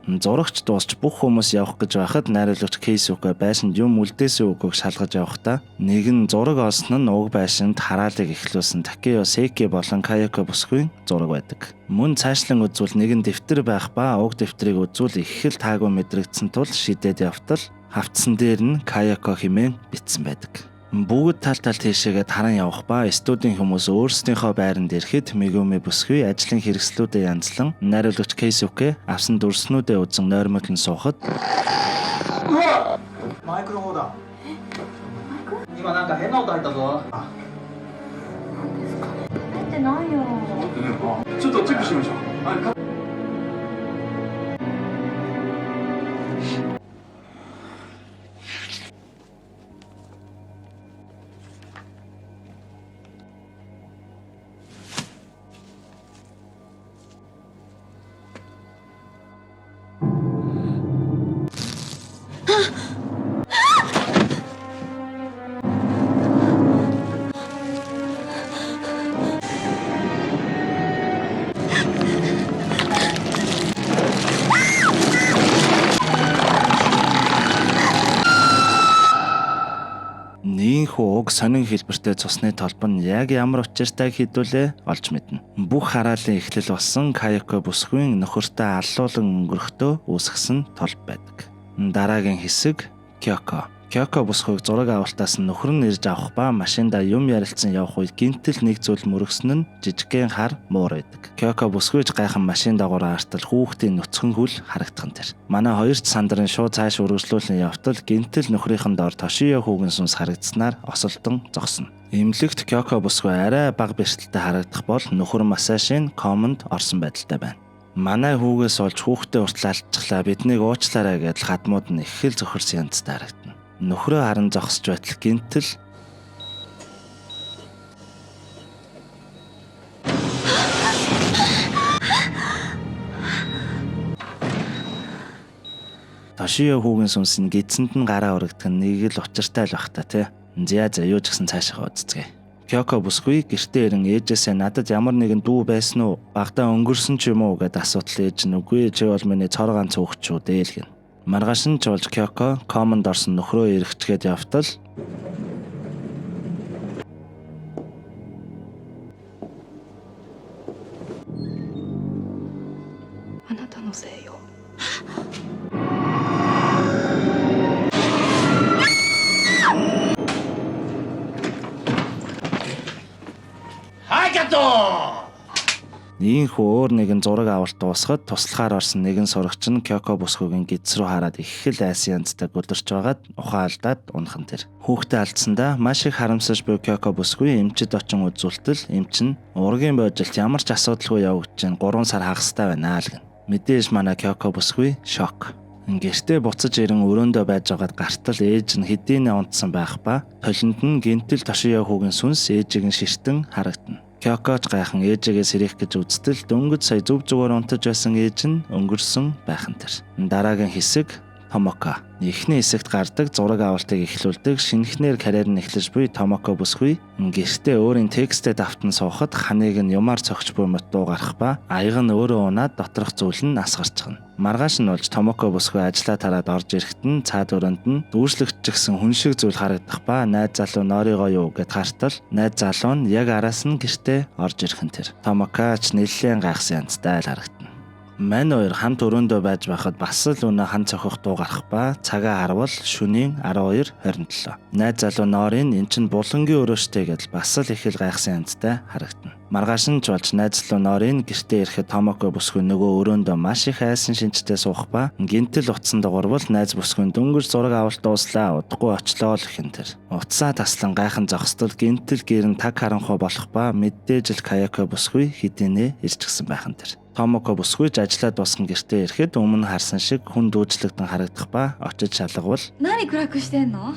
Зурагч дуусч бүх хүмүүс явах гэж байхад найруулагч Кейсүкэ байшинд юм үлдээсэн үгүйг шалгаж явахдаа нэгэн зураг олсон нь уг байшинд хараалыг эхлүүлсэн Такео Сейки болон Каяко бүсгүйн зураг байдаг. Мөн цаашлан үзвэл нэгэн дэвтэр байх ба уг дэвтрийг үзвэл их л таагүй мэдрэгдсэн тул шидэд явтал хавцсан дээр нь Каяко хэмээн бичсэн байдаг. Бүгд тал тийшээгээ таран явах ба студийн хүмүүс өөрсдийнхөө байранд ирэхэд Мегуми бүсгүй ажлын хэрэгслүүдэд янзлан найруулагч Кейсүкэ авсан дүрснүүдээ үзэн нойрмоглон суухад マイクの方だ。今なんか変な音入ったぞ。出てないよ。ちょっとチェックしましょう。Нийхүү уг сонин хэлбэртэй цусны толбо нь яг ямар учиртай хэдүүлээ олж мэднэ. Бүх хараалын эхлэл болсон Каяко бүсгүйн нөхөртөө аллуулан өнгөрөхдөө үүсгэсэн толб байдаг. Дараагийн хэсэг Кёко. Кёко бүсгүйг зураг авалтаас нь нөхөр нь ирж авах ба машинда юм ярилцсан явах үед гинтэл нэг зүйл мөргсөн нь жижигхэн хар муур байдаг. Кёко бүсгүйж гайхан машин дагуур артал хүүхдийн нүцгэн хүл харагдах нь тэр. Манай хоёрч сандрын шууд цааш үргэлжлүүлэн явтал гинтэл нөхрийнхэн доор Тошио хүүгэн сүнс харагдсанаар осолдон зогсно. Имлэгт Кёко бүсгүй арай бага бэртэлтэй харагдах бол нөхөр Масашийн комонд орсон байдалтай байна. Манай хүүгээс олж хүүхдээ уртлаа алчглаа биднийг уучлаарай гэдэл хадмууд нь их хэл зөхөрсөн янзтай харагдана. Нөхрөө харан зогсож байтал гинтэл Тошио хүүгэн сүнс нь гидсэнд нь гараа урагдах нь нэг л учиртай л бах та тий. За юу ч гэсэн цаашаа үзцгээе. Кёко бүсгүй гэртээ ирэн ээжээсээ надад ямар нэгэн дүү байсан уу? Багтаа өнгөрсөн ч юм уу гэд асуудал ээж нь үгүй чи бол миний цор ганц хүүхчүү дээлгэн. Маргааш нь жуулж Кёко комонд орсон нөхрөө эргэчгээд явтал あなたのせいよ。 Ийхүү өөр нэгэн зураг авалт дуусахад туслахаар орсон нэгэн сурагч нь Кёко бүсгүйгийн гидс рүү хараад их л айсан янзтай гөлөрч байгаад ухаан алдаад унах нь тэр. Хүүхдээ алдсандаа маш их харамсаж буй Кёко бүсгүй эмчид очин үзүүлтэл эмч нь ургийн божилт ямар ч асуудалгүй явагдаж 3 сар хагастай байна л гэн. Мэдээж манай Кёко бүсгүй шок. Гэртээ буцаж ирэн өрөөндөө байж байгаад гартал ээж нь хэдийнэ унтсан байх ба толинд нь гинтэл Тошио хүүгийн сүнс ээжийг нь ширтэн харагдана. Кёкоч гайхан ээжигээ сэрэх гэж үзтэл дөнгөж сая зүв зүгээр унтаж байсан ээж нь өнгөрсөн байх нь тэр. Дараагийн хэсэг Томоко. Эхний хэсэгт гардаг зураг авалтыг эхлүүлдэг шинэхнэр карьер нь эхлэж буй Томоко бүсгүй гэртээ өөрийн текстэд автан суухад ханыг нь юмар цогч буй мод дуу гарах ба аяг нь өөрөө унаад доторх зүйл нь асгарчихна. Маргааш нь болж Томоко бүсгүй ажлаа тараад орж ирэхэд нь цаад өрөөнд нь дүүслэгч гэсэн хүн шиг зүйл харагдах ба найз залуу норигоо юу гэд хартал найз залуу нь яг араас нь гэртээ орж ирэх нь тэр. Томокоч нэлээд гайхсан янзтай л харагдана. Мань хоёр хамт өрөөндөө байж байхад бас л өнөө хан цохих дуу гарах ба цагаа харвал шөнийн 12:27. Найз залуу Норин эн чин булангийн өрөөштэй гэдэл бас л их л гайхсан янзтай харагдана. Маргааш нь ч болж найз залуу Норин гэртээ ирэхэд Томоко бүсгүй нөгөө өрөөндөө маш их айсан шинжтэй суух ба гинтэл утсан дагуурвал найз бүсгүй дөнгөж зураг авалт дууслаа удахгүй очлоо л гэх тэр. Утсаа таслан гайхан зогсдол гинтэл гэрэн таг харанхуй болох ба мэдээж л Каяко бүсгүй хэдийнэ ирчихсэн байх нь тэр. Томоко бүсгүйж ажиллаад босгон гэртээ ирэхэд өмнө харсан шиг хүн дүүжлэгдэн харагдах ба очиж шалгавал 何暗くしてんの？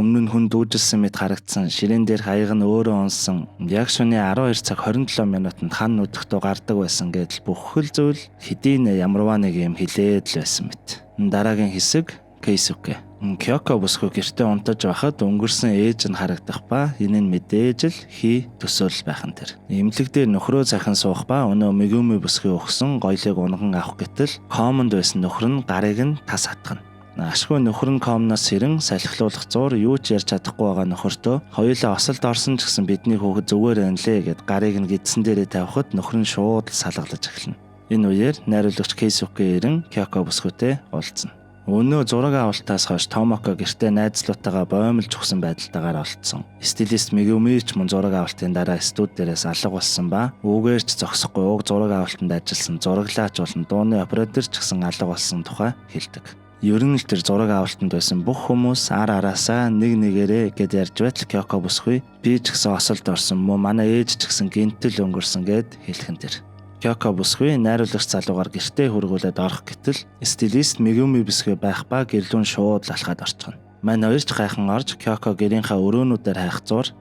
Өмнө нь хүн дүүжилсэн мэт харагдсан ширээн дээрх аяг нь өөрөө унсан. Яг шөнийн 12 цаг 27 минутанд хан нүдэхтөө гардаг байсан гэдэл бүх хөл зүйл хэдийн ямарваа нэг юм хилээд л байсан мэт. Дараагийн хэсэг Кейсүке. Кёко бүсгүй гэртээ унтаж байхад өнгөрсөн ээж нь харагдах ба энэ нь мэдээж л хий төсөөлөл байх нь тэр. Имлэг дээр нөхрөө захин суух ба өнөө Мегуми бүсгүй өгсөн гоёлыг унган авах гэтэл комонд байсан нөхөр нь гарыг нь тас хатгана. Ашгүй нөхөр нь комноос сэрэн салхилуулах зуур юу ч ярьж чадахгүй байгаа нөхөртөө хоёулаа осолд орсон ч гэсэн бидний хүүхэд зүгээр байна лээ гэд гарыг нь гидсэн дээрээ тавихад нөхөр нь шууд салгалж эхэлнэ. Энэ үеэр найруулагч Кейсүке ирэн Кёко бүсгүйтэй уулзна. Өнөө зураг авалтаас хойш Томоко гэртээ найзлуутаагаа боомлж өгсөн байдалтайгаар олдсон. Стилист Мегуми ч мөн зураг авалтын дараа студи дээрээс алга болсон ба үүгээр ч зогсохгүй уг зураг авалтанд ажилласан зураглаач болон дууны оператор ч гэсэн алга болсон тухай хэлдэг. Ер нь л тэр зураг авалтанд байсан бүх хүмүүс ар араасаа нэг нэгээрээ гэд ярьж байтал Кёко бүсгүй би ч гэсэн осолд орсон мөн манай ээж ч гэсэн гинтэл өнгөрсөн гэд хэлхэн тэр. Кёко бүсгүй найруулагч залуугаар гэртээ хөргүүлээд орох гэтэл стилист Мегуми бүсгүй байх ба гэрлүүн шууд алхаад орчихно. Мань хоёрч гайхан орж Кёко гэрийнхаа өрөөнүүдээр хайх зур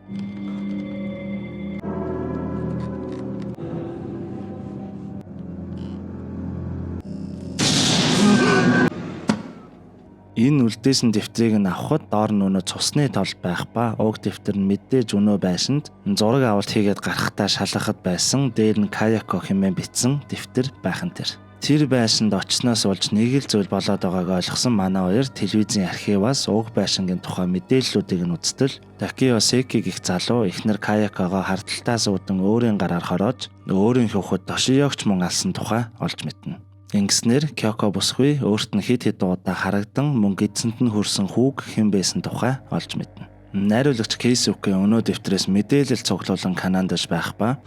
энэ үлдээсэн дэвтрийг нь авахд доор нь өнөө цусны тол байх ба уг дэвтэр нь мэдээж өнөө байшинд зураг авалт хийгээд гарахтаа шалгахад байсан дээр нь Каяко хэмээн бичсэн дэвтэр байхан тэр. Тэр байшинд очсноос болж нэг л зүйл болоод байгааг ойлгосон манай хоёр телевизийн архиваас уг байшингийн тухай мэдээллүүдийг нь үзтэл Такио Секи гэх залуу эхнэр Каякогоо харталтаас үүдэн өөрийн гараар хороож өөрийн хүүхэд Тошиёгч мөн алсан тухай олж мэднэ. Ингэснээр Кёко бүсгүй өөрт нь хэд хэд удаа харагдан мөн эцэнд нь хөрсөн хүүг хэн байсан тухай олж мэднэ. Найруулагч Кейсүке өнөө дэвтрээс мэдээлэл цуглуулан канондаж байх ба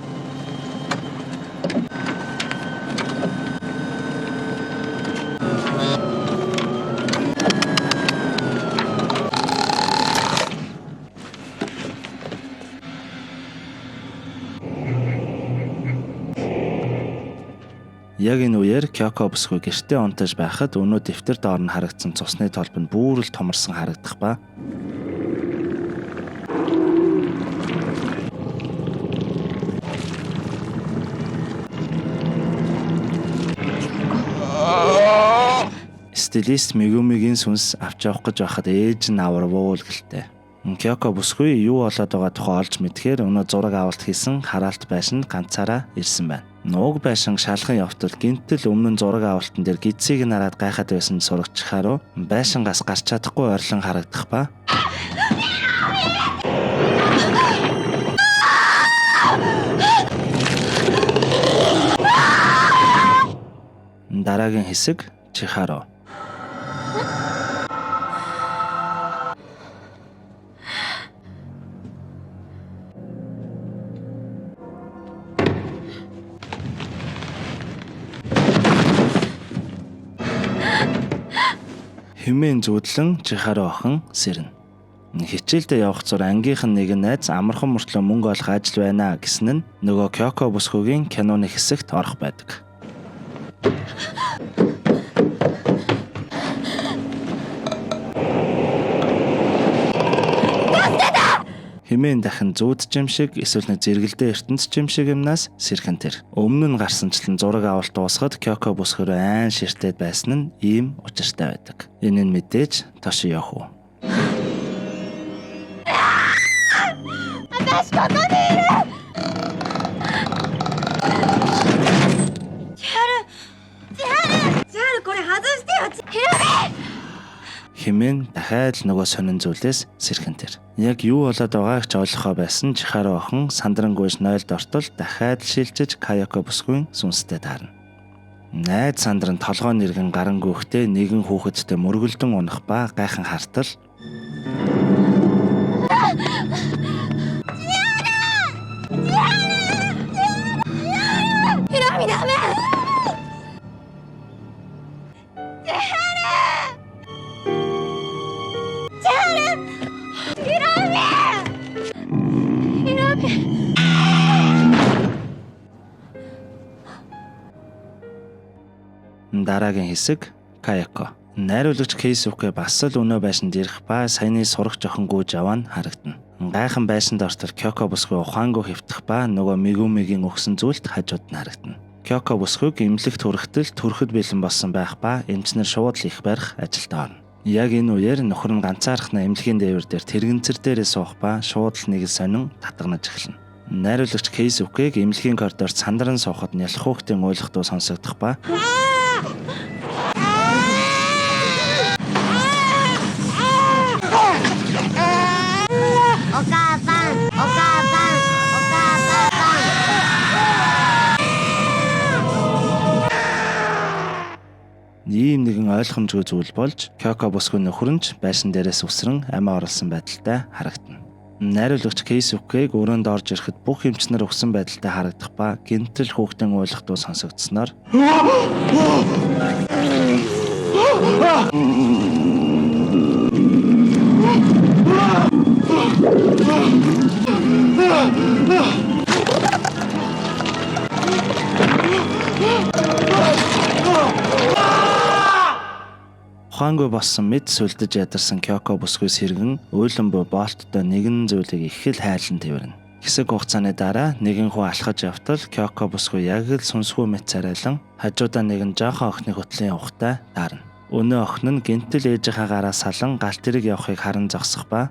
яг энэ үеэр Кёко бүсгүй гэртээ унтаж байхад өнөө дэвтэр доор нь харагдсан цусны толб нь бүрэл томорсон харагдах ба стилист Мегумигийн сүнс авч явах гэж байхад ээж нь аварвуул гэлтэй. Кёко бүсгүй юу болоод байгаа тухай олж мэдхээр өнөө зураг авалт хийсэн хараалт байшинд ганцаараа ирсэн байна. Нууг байшин шалхан явтал гинтэл өмнө нь зураг авалтан дээр гидсийг нараад гайхаад байсан сурагчхааруу байшингаас гарч чадахгүй ойрлон харагдах ба дараагийн хэсэг Чихаро. Хэмээн зүүдлэн Чихаро охин сэрнэ. Хичээлдээ явах зур ангийнхан нэгэн найз амархан мөртлөө мөнгө олох ажил байна гэсэн нь нөгөө Кёко бүсгүйгийн киноны хэсэгт орох байдаг. Хэмээн дахин зүүд жимшиг эсвэл нэг зэрэгэлдээ ертөнц жимшиг юмнаас сэрхэн тэр. Өмнө нь гарсанчлан зураг авалт дуусахад Кёко бүсгөр айн ширтээд байсан нь ийм учиртай байдаг. Энэ нь мэдээж Тошиёху. Хэмээн дахиад л нөгөө сонин зүйлээс сэрхэн тэр. Яг юу болоод байгааг ч ойлгохоо байсан Чихаро охин сандрангүйж нойлд ортол дахиад шилжиж Каяко бүсгүй сүнстэй таарна. Найд сандран толгой нэргэн гарангүйхтэй нэгэн хүүхэдтэй мөргөлдөн унах ба гайхан хартал дараагийн хэсэг Каяко. Найруулагч Кейсүке бас л өнөө байшинд ирэх ба саяны сурагч охин гүйж аваа нь харагдана. Гайхан байшинд ортол Кёко бүсгүй ухаангүй хэвтэх ба нөгөө Мигумигийн өгсөн зүйлд хажууд нь харагдана. Кёко бүсгүйг эмнэлэгт хүрэхтэл төрөхөд бэлэн болсон байх ба эмчнэр шууд л их барих ажилд орно. Яг энэ үеэр нөхөр нь ганцаархнаа эмнэлгийн дээвэр дээр тэрэгэнцэр дээрээ суух ба шууд л нэг сонин татгнаж эхэлнэ. Найруулагч Кейсүкийг эмнэлгийн коридорт сандран суухад нялх хүүхдийн уйлах дуу сонсогдох ба ийм нэгэн ойлгомжгүй зүйл болж Кёко бүсгүй нөхөр нь байшин дээрээс үсрэн амиа оруулсан байдалтай харагдана. Найруулагч Кейсүкийг өрөөнд орж ирэхэд бүх эмчнэр өгсөн байдалтай харагдах ба гинтэл хүүхдийн уйлах дуу сонсогдсноор ухаангүй болсон мэд сүлдэж ядарсан Кёко бүсгүй сэргэн уйлан буй болттой нэгэн зүйлийг их л хайлан тэрвэрнэ. Хэсэг хугацааны дараа нэгэн хүн алхаж явтал Кёко бүсгүй яг л сүнсгүй мэт царайлан хажуудаа нэгэн жоохон охины хөтлийн ухтай таарна. Өнөө охин нь гинтэл ээжийнхаа гараа салан галт тэрэг явахыг харан зогсох ба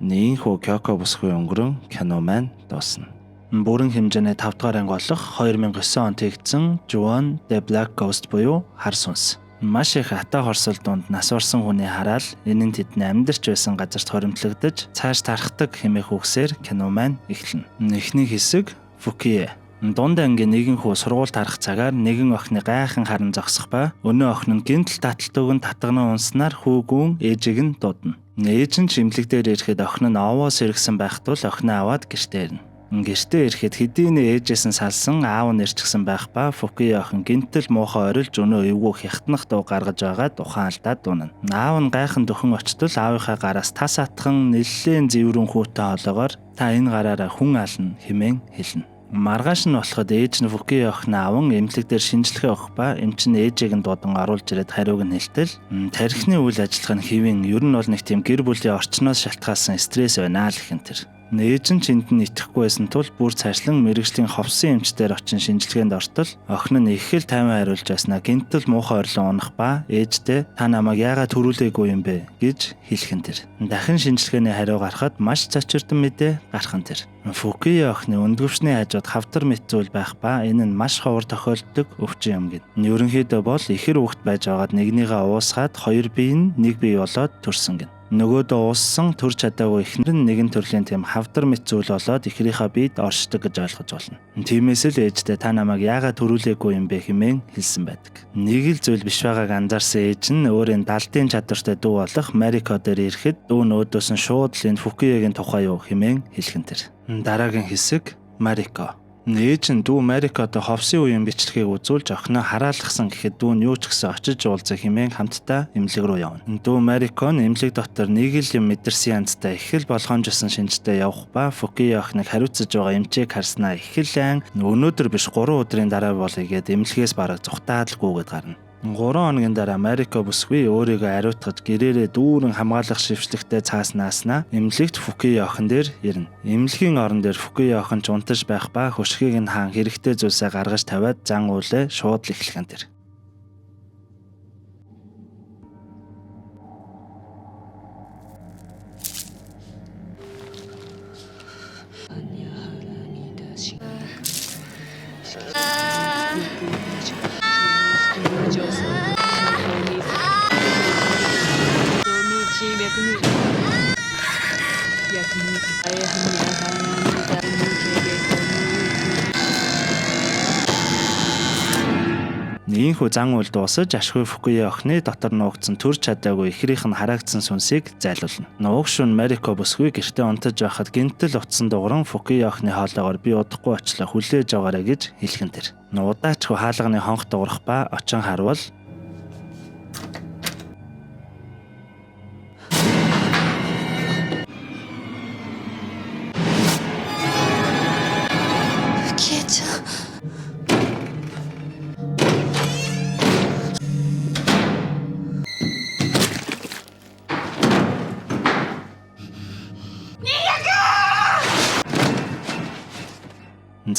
Нийхүү Кёко бүсгүй өнгөрөн кино маань дуусна. Бүрэн хэмжээний 5 дугаар анги болох 2009 онд хийгдсэн Ju-on The Black Ghost буюу хар сүнс. Маш их атаа хорсол дунд нас орсон хүний хараал энэ нь тэдний амьдарч байсан газарт хоримтлагдаж цааш тархдаг хэмээх үгсээр кино маань эхэлнэ. Эхний хэсэг Фукие. Дунд ангийн нэгэн хүү сургууль тарах цагаар нэгэн охины гайхан харан зогсох ба өнөө охин нь гинтэл таталтууг нь татгана унснаар хүүгүүн ээжийг нь дуудана. Ээж нь чимлэг дээр ирэхэд охин нь овоо сэргсэн байх тул охиноо аваад гэртээ ирнэ. Гэртээ ирэхэд хэдийн ээжээс нь салсан аав нь ирчихсэн байх ба Фукие охин гинтэл муухай орилж өнөө эвгүй хятнах дуу гаргаж байгаад ухаан алдаад дунана. Аав нь гайхан дөхөн очтол аавынхаа гараас тас атхан нэлээд зэврэн хүүтэй хоолоогоор та энэ гараараа хүн ална хэмээн хэлнэ. Маргааш нь болоход ээж нь Фукие охин аван эмнэлэг дээр шинжилгээ өгөх ба эмч нь ээжийг нь дуудан оруулж ирээд хариуг нь хэлтэл тархины үйл ажиллагаа нь хэвэн ер нь бол нэг тийм гэр бүлийн орчноос шалтгаалсан стресс байна л гэх юм тэр. Ээж нь чинд нь итгэхгүй байсан тул бүр цаашлан мэрэгжлийн ховсын эмчдэр очин шинжилгээнд ортол охин нь их л тайван хариулж байснаа гинтэл муухай орлон унах ба ээжтэй та намайг яагаад төрүүлээгүй юм бэ гэж хэлхэн тэр. Дахин шинжилгээний хариу гарахад маш цочирдсан мэдээ гархан тэр. Фукие охины өндгөвчний хажууд хавдар мэт зүйл байх ба энэ нь маш ховор тохиолддог өвчин юм гэд. Ерөнхийдөө бол ихэр хүүхэд байж байгаад нэгнийгээ уусгаад хоёр бие нь нэг бие болоод төрсөн гэн. Нөгөөдөө ууссан төр чадаагүй ихнэр нь нэгэн төрлийн тийм хавдар мэт зүйл болоод ихрийнхаа биед оршдог гэж ойлгож болно. Тиймээс л ээжтэй та намайг яагаад төрүүлээгүй юм бэ хэмээн хэлсэн байдаг. Нэг л зүйл биш байгааг анзаарсан ээж нь өөрийн далдын чадвартай дүү болох Марико дээр ирэхэд дүү нөөдөөс нь шууд л энэ Фукиегийн тухай юу хэмээн хэлхэн тэр. Дараагийн хэсэг Марико. Ээж нь дүү Марикотой ховсын үеийн бичлэгийг үзүүлж охиноо хараалгасан гэхэд дүү нь юу ч гэсэн очиж уулзах хэмээн хамтдаа эмнэлэг рүү явна. Дүү Марико нь эмнэлэг дотор нэг л юм мэдэрсэн янзтай их л болгоомжсон шинжтэй явах ба Фукие охиныг хариуцаж байгаа эмчийг харснаа их л айн өнөөдөр биш 3 өдрийн дараа болъё гэд эмнэлгээс бараг зүхтаад л гүгээд гарна. 3 хоногийн дараа Марико бүсгүй өөрийгөө ариутгаж гэрээрээ дүүрэн хамгаалах шившлэгтэй цааснааснаа эмнэлэгт Фукие охин дээр ирнэ. Эмнэлгийн орон дээр Фукие охин ч унтаж байх ба хөшгийг нь хаан хэрэгтэй зүйлсээ гаргаж тавиад зан уулээ шууд л эхлэхэн тэр. Ийхүү зан үйл дуусаж ашгүй Фукуя охины дотор нуугдсан төр чадаагүй ихрийнх нь хараагдсан сүнсийг зайлуулна. Нууг шүн Марико бүсгүй гэртээ унтаж байхад гинтэл утсан дугран Фукуя охины хоолоогоор би удахгүй очлоо хүлээж аваарай гэж хэлгэн тэр. Удаачгүй хаалганы хонх дуурах ба очин харвал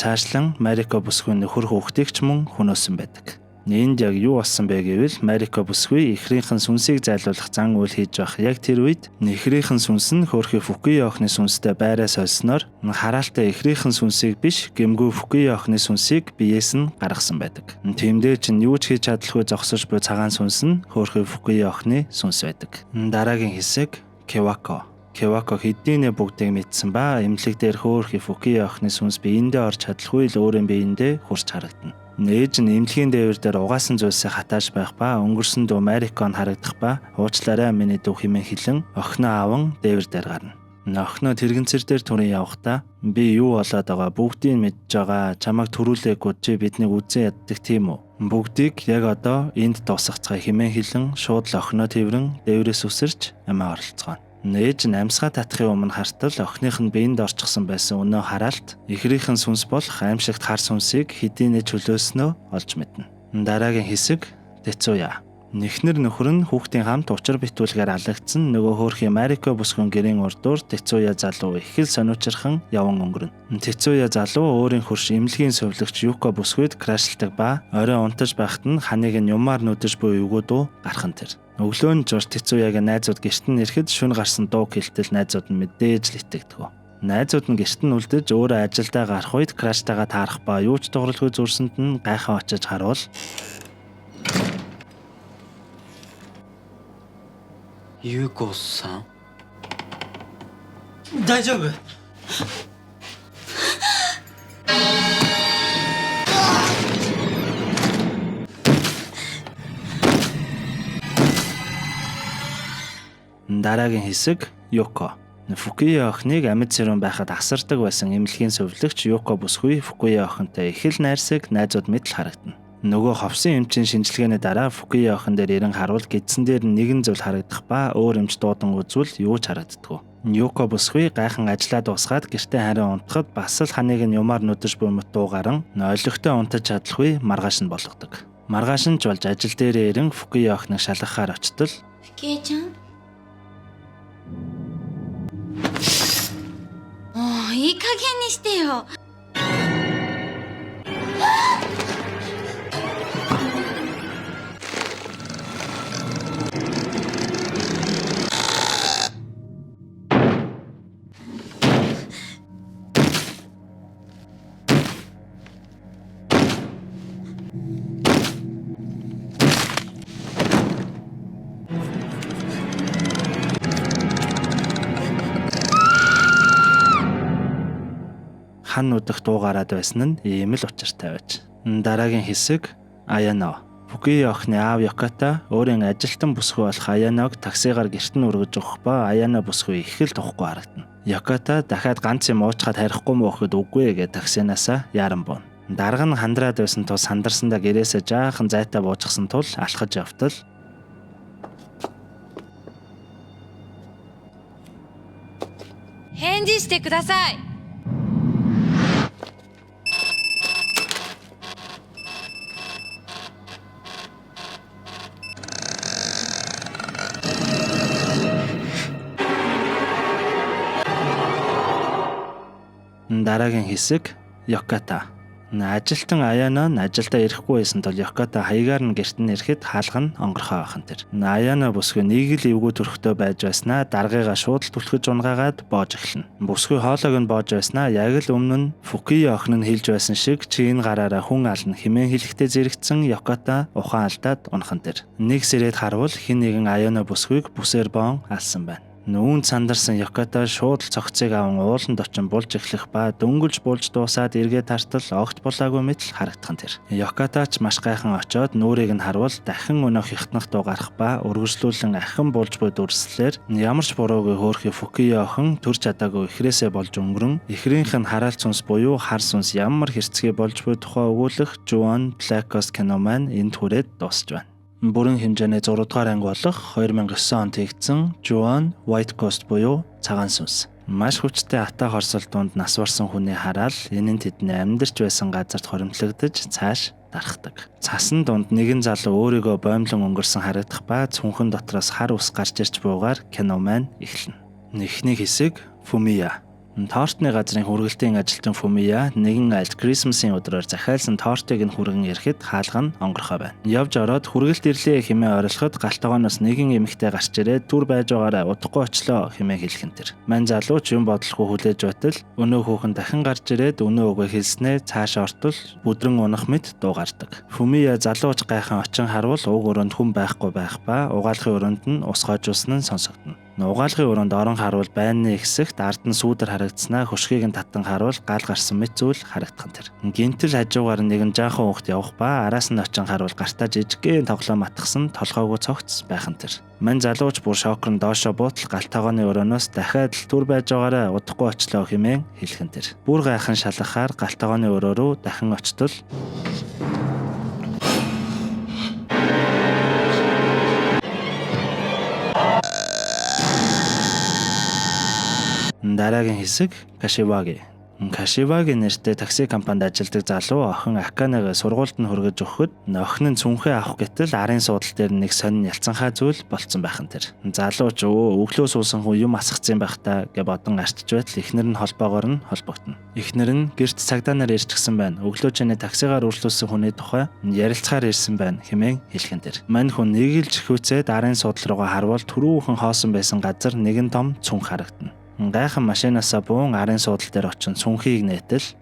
цаашлан Марико бүсгүй нөхөр хүүхдийг ч мөн хөнөөсөн байдаг. Энд яг юу болсон бэ гэвэл Марико бүсгүй ихрийнхэн сүнсийг зайлуулах зан үйл хийж байх яг тэр үед ихрийнхэн сүнс нь хөөрхий Фукуя охины сүнстэй байраа сольсноор хараалтай ихрийнхэн сүнсийг биш гэмгүй Фукуя охины сүнсийг биеэс нь гаргасан байдаг. Тиймдээ чинь юу ч хийж чадалгүй зогсож буй цагаан сүнс нь хөөрхий Фукуя охины сүнс байдаг. Дараагийн хэсэг Кевако хэдийнэ бүгдийг мэдсэн ба эмнэлэг дээр хөөрхий Фукуя охины сүнс биендээ орж чадалгүй л өөрийн биендээ хурж харагдана. Нээж нь эмнэлгийн дээвэр дээр угаасан зүйлсийг хатааж байх ба өнгөрсөн дөө Марикон харагдах ба уучлаарай миний дүү хэмээн хэлэн охиноо аван дээвэр дээр гарна. Охиноо тэрэгэнцэр дээр түрэн явахдаа би юу болоод байгаа бүгдийг мэдж байгаа чамайг төрүүлээгүй чи биднийг үзэн яддаг тийм үү? Бүгдийг яг одоо энд дуусгацгаая хэмээн хэлэн шууд л охиноо тэрэн дээврээс үсэрч амиа оролцгоо. Нээж нь амьсгаа татахын өмнө хартал охиных нь биеинд орчихсон байсан өнөө хараалт ихрийнхэн сүнс болох аимшигт хар сүнсийг хэдийнэ чөлөөснөө олж мэднэ. Дараагийн хэсэг Тэцуя. Нэхнэр нөхөр нь хүүхдийн хамт учир битүүлгээр алагдсан нөгөө хөөрхий Марико бүсгүн гэрийн урдуур Тэцуя залуу их л сониучирхан яван өнгөрнө. Тэцуя залуу өөрийн хөрш эмнэлгийн сувлагч Юко бүсгүйд крашлдаг ба орой унтаж байхад нь ханыг нь юмар нүдэж буй өгөөдөө гархан тэр. Өглөө нь журч Тэцуягийн найзууд гэрт нь ирэхэд шүн гарсан дуу хэлтэл найзууд нь мэдээж л итгэдэг. Найзууд нь гэрт нь үлдэж өөрөө ажилдаа гарах үед краштайгаа таарах ба юу ч дууралгүй зүрсэнд нь гайхаа очиж харуул Юко-сан 大丈夫 Дараагийн хэсэг Юко. Фукуя охиныг амьд сэрүүн байхад асардаг байсан эмнэлгийн сувлагч Юко бүсгүй Фукуя охинтой их л найрсаг найзууд мэт л харагдана. Нөгөө ховсын эмчийн шинжилгээний дараа Фукуя охин дээр ирэн харуул гидсэн дээр нэгэн зүйл харагдах ба өөр эмч дуудан үзвэл юу ч харагддаггүй. Юко бүсгүй гайхан ажиллаа дуусгаад гэртээ харин унтахад бас л ханыг нь юмар нүдэж буй мөт дуугаран нойлогтой унтаж чадалгүй маргааш нь болгодог. Маргааш нь ч болж ажил дээрээ ирэн Фукуя охиныг шалгахаар очтол Фукуя-чан もういい加減にしてよ。хан нүдэх дуугараад байсан нь ийм л учиртай байж. Дараагийн хэсэг Аяно. Фукуя охины аав Яката өөрийн ажилтан бүсгүй болох Аяног таксигаар гэрт нь өргөж өгөх ба Аяно бүсгүй их л тухгүй харагдана. Яката дахиад ганц юм уучхад харихгүй мөөхөд үгүй гэж таксинаасаа яран буун. Дарга нь хандраад байсан тул сандарсандаа гэрээсээ жаахан зайтай буучсан тул алхаж явтал Хэнжи шите кудасай. Дараагийн хэсэг Яката. Ажилтан Аяно нь ажилдаа ирэхгүй байсан тул Яката хаягаар нь гэрт нь ирэхэд хаалга нь онгорхоо байхан тэр. Аяно бүсгүй нэг л эвгүй төрхтөө байж байснаа даргыгаа шууд л түлхэж унгаагаад боож эхэлнэ. Бүсгүй хоолойг нь боож байснаа яг л өмнө нь Фукуя охин нь хэлж байсан шиг чи энэ гараараа хүн ална хэмээн хэлэхдээ зэрэгцсэн Яката ухаан алдаад унхан тэр. Нэг сэрээд харвал хин нэгэн Аяно бүсгүйг бүсээр боон алсан байна. Нүүн сандарсан Йокото шууд л цогцыг аван ууланд очин булж эхлэх ба дөнгөлж булж дуусаад эргээ тартал огт булаагүй мэт л харагдах нь тэр. Йокото ч маш гайхан очоод нүрийг нь харуул дахин өнөөх хятнах дуу гарах ба өргөжлүүлэн ахин булж буй дүрслэлээр ямар ч буруугүй хөөрхий Фукио охин төр чадаагүй ихрээсээ болж өнгөрөн ихрийнх нь хараалт сүнс буюу хар сүнс ямар хэрцгий болж буй тухай өгүүлэх Ju-on Black Ghost кино маань энд хүрээд дуусч байна. Бүрэн хэмжээний 6 дугаар анги болох 2009 онд хийгдсэн Ju-on White Ghost буюу цагаан сүнс. Маш хүчтэй атаа хорсол дунд нас барсан хүний хараал энэ нь тэдний амьдарч байсан газарт хоримтлагдаж цааш дарахдаг. Цасан дунд нэгэн залуу өөрийгөө боомлон өнгөрсөн харагдах ба цүнхэн дотроос хар ус гарч ирж буугаар кино маань эхэлнэ. Эхний хэсэг Fumiya. Тортны газрын хүргэлтийн ажилтан Fumiya нэгэн айлд Крисмсийн өдрөөр захиалсан тортыг нь хүргэн ирэхэд хаалга нь онгорхой байна. Явж ороод хүргэлт ирлээ хэмээн орилоход галтгооноос нэгэн эмэгтэй гарч ирээд түр байж байгаараа удахгүй очлоо хэмээн хэлхэн тэр. Мань залуу ч юм бодлохгүй хүлээж байтал өнөө хүүхэн дахин гарч ирээд өнөө өгөө хэлснээр цааш ортол бүдрэн унах мэт дуу гардаг. Fumiya залууч гайхан очин харуул уг өрөөнд хүн байхгүй байх ба угаалгын өрөөнд нь ус гоожуулсан нь сонсогдно. Угаалгын өрөөнд орон харуул байрны хэсэгт ард нь сүүдэр харагдсанаа хөшгийг нь татан харуул гал гарсан мэт зүйл харагдах нь тэр. Гинтэл хажуугаар нэгэн жаахан хүүхэд явах ба араас нь очин харуул гартаа жижигхэн тоглоом матгсан толгойгоо цогц байх нь тэр. Мань залууч бүр шокрон доошо буутал галтаагооны өрөөнөөс дахиад л түр байж байгаараа удахгүй очлоо хэмээн хэлхэн тэр. Бүр гайхан шалгахаар галтаагооны өрөө рүү дахин очтол дараагийн хэсэг Kashiwagi. Kashiwagi нэртэй такси компанид ажилладаг залуу охин Аканыг сургуульд нь хүргэж өгөхөд охин нь цүнхээ авах гэтэл арын суудлын дээр нэг сонин ялцанхай зүйл болцсон байх нь тэр. Залуу ч өглөө суусан хүн юм асгацсан байх та гэж бодон арчиж байтал эхнэр нь холбоогоор нь холбогдно. Эхнэр нь гэрт цагдаа нар ирчихсэн байна. Өглөө чиний таксигаар үргэлжлүүлсэн хүний тухай ярилцахаар ирсэн байна хэмээн хэлхэн тэр. Мань хүн нэг л чихүүцээд арын суудлын руугаа харвал түрүүхэн хоосон байсан газар нэгэн том цүнх харагдана. Гайхан машинаасаа буун арын суудлын дээр очин цүнхийг нээтэл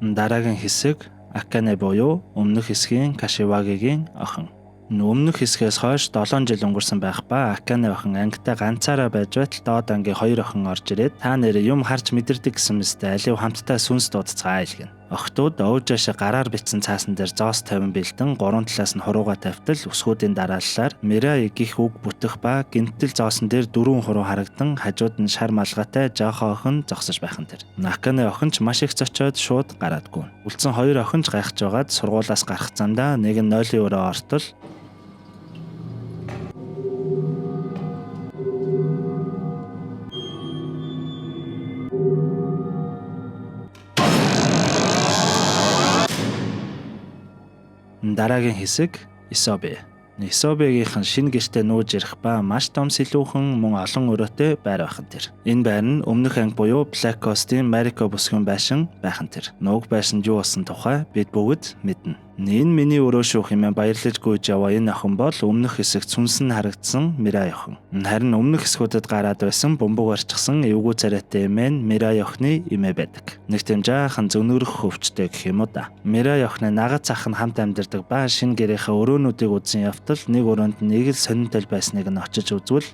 дараагийн хэсэг Акане буюу өмнөх хэсгийн Kashiwagi-гийн охин. Өмнөх хэсгээс хойш 7 жил өнгөрсөн байх ба Акане охин ангитай ганцаараа байж байтал доод ангийн 2 охин орж ирээд та нэр юм харж мэдэрдэг гэсэн мэт алив хамтдаа сүнс дуудцгаа илгэн. Охтууд өвжөөш гараар битсэн цаасан дээр зоос 50 бэлдэн 3 талаас нь хурууга тавьтал өсгүүдийн дарааллаар Mirai гих үг бүтэх ба гинтэл зоосон дээр 4 хуруу харагдан хажууд нь шар малгайтай жоохон охин зогсож байх нь тэр. Акане охин ч маш их зочоод шууд гараадгүй. Үлдсэн 2 охин ч гайхаж байгаад сургуулаас гарах замдаа нэг нь нойлын өрөө ортол дараагийн хэсэг Isobe. Isobegийнхэн шинэ гэртээ нүүж ирэх ба маш том сэлүүхэн мөн олон өрөөтэй байр байх нь тэр. Энэ байр нь өмнөх анги буюу Black Ghost-ийн Mariko бүсгүйн байшин байх нь тэр. Нууг байшинд юу болсон тухай бид бүгд мэднэ. Энэ миний өрөө шүү хэмээн баярлаж гүйж яваа энэ охин бол өмнөх хэсэг цүнсэн харагдсан Mirai охин. Харин өмнөх хэсгүүдэд гараад байсан бөмбөг орчихсан эвгүй царайтай эмээ нь Mirai охины эмээ байдаг. Нэг тийм жаахан зөнөөрөх хөвчтэй гэх юм уу да. Mirai охины нагад цах нь хамт амьдардаг ба шинэ гэрийнхээ өрөөнүүдийг үзэн явтал нэг өрөөнд нэг л сонинтой байсныг нь очиж үзвэл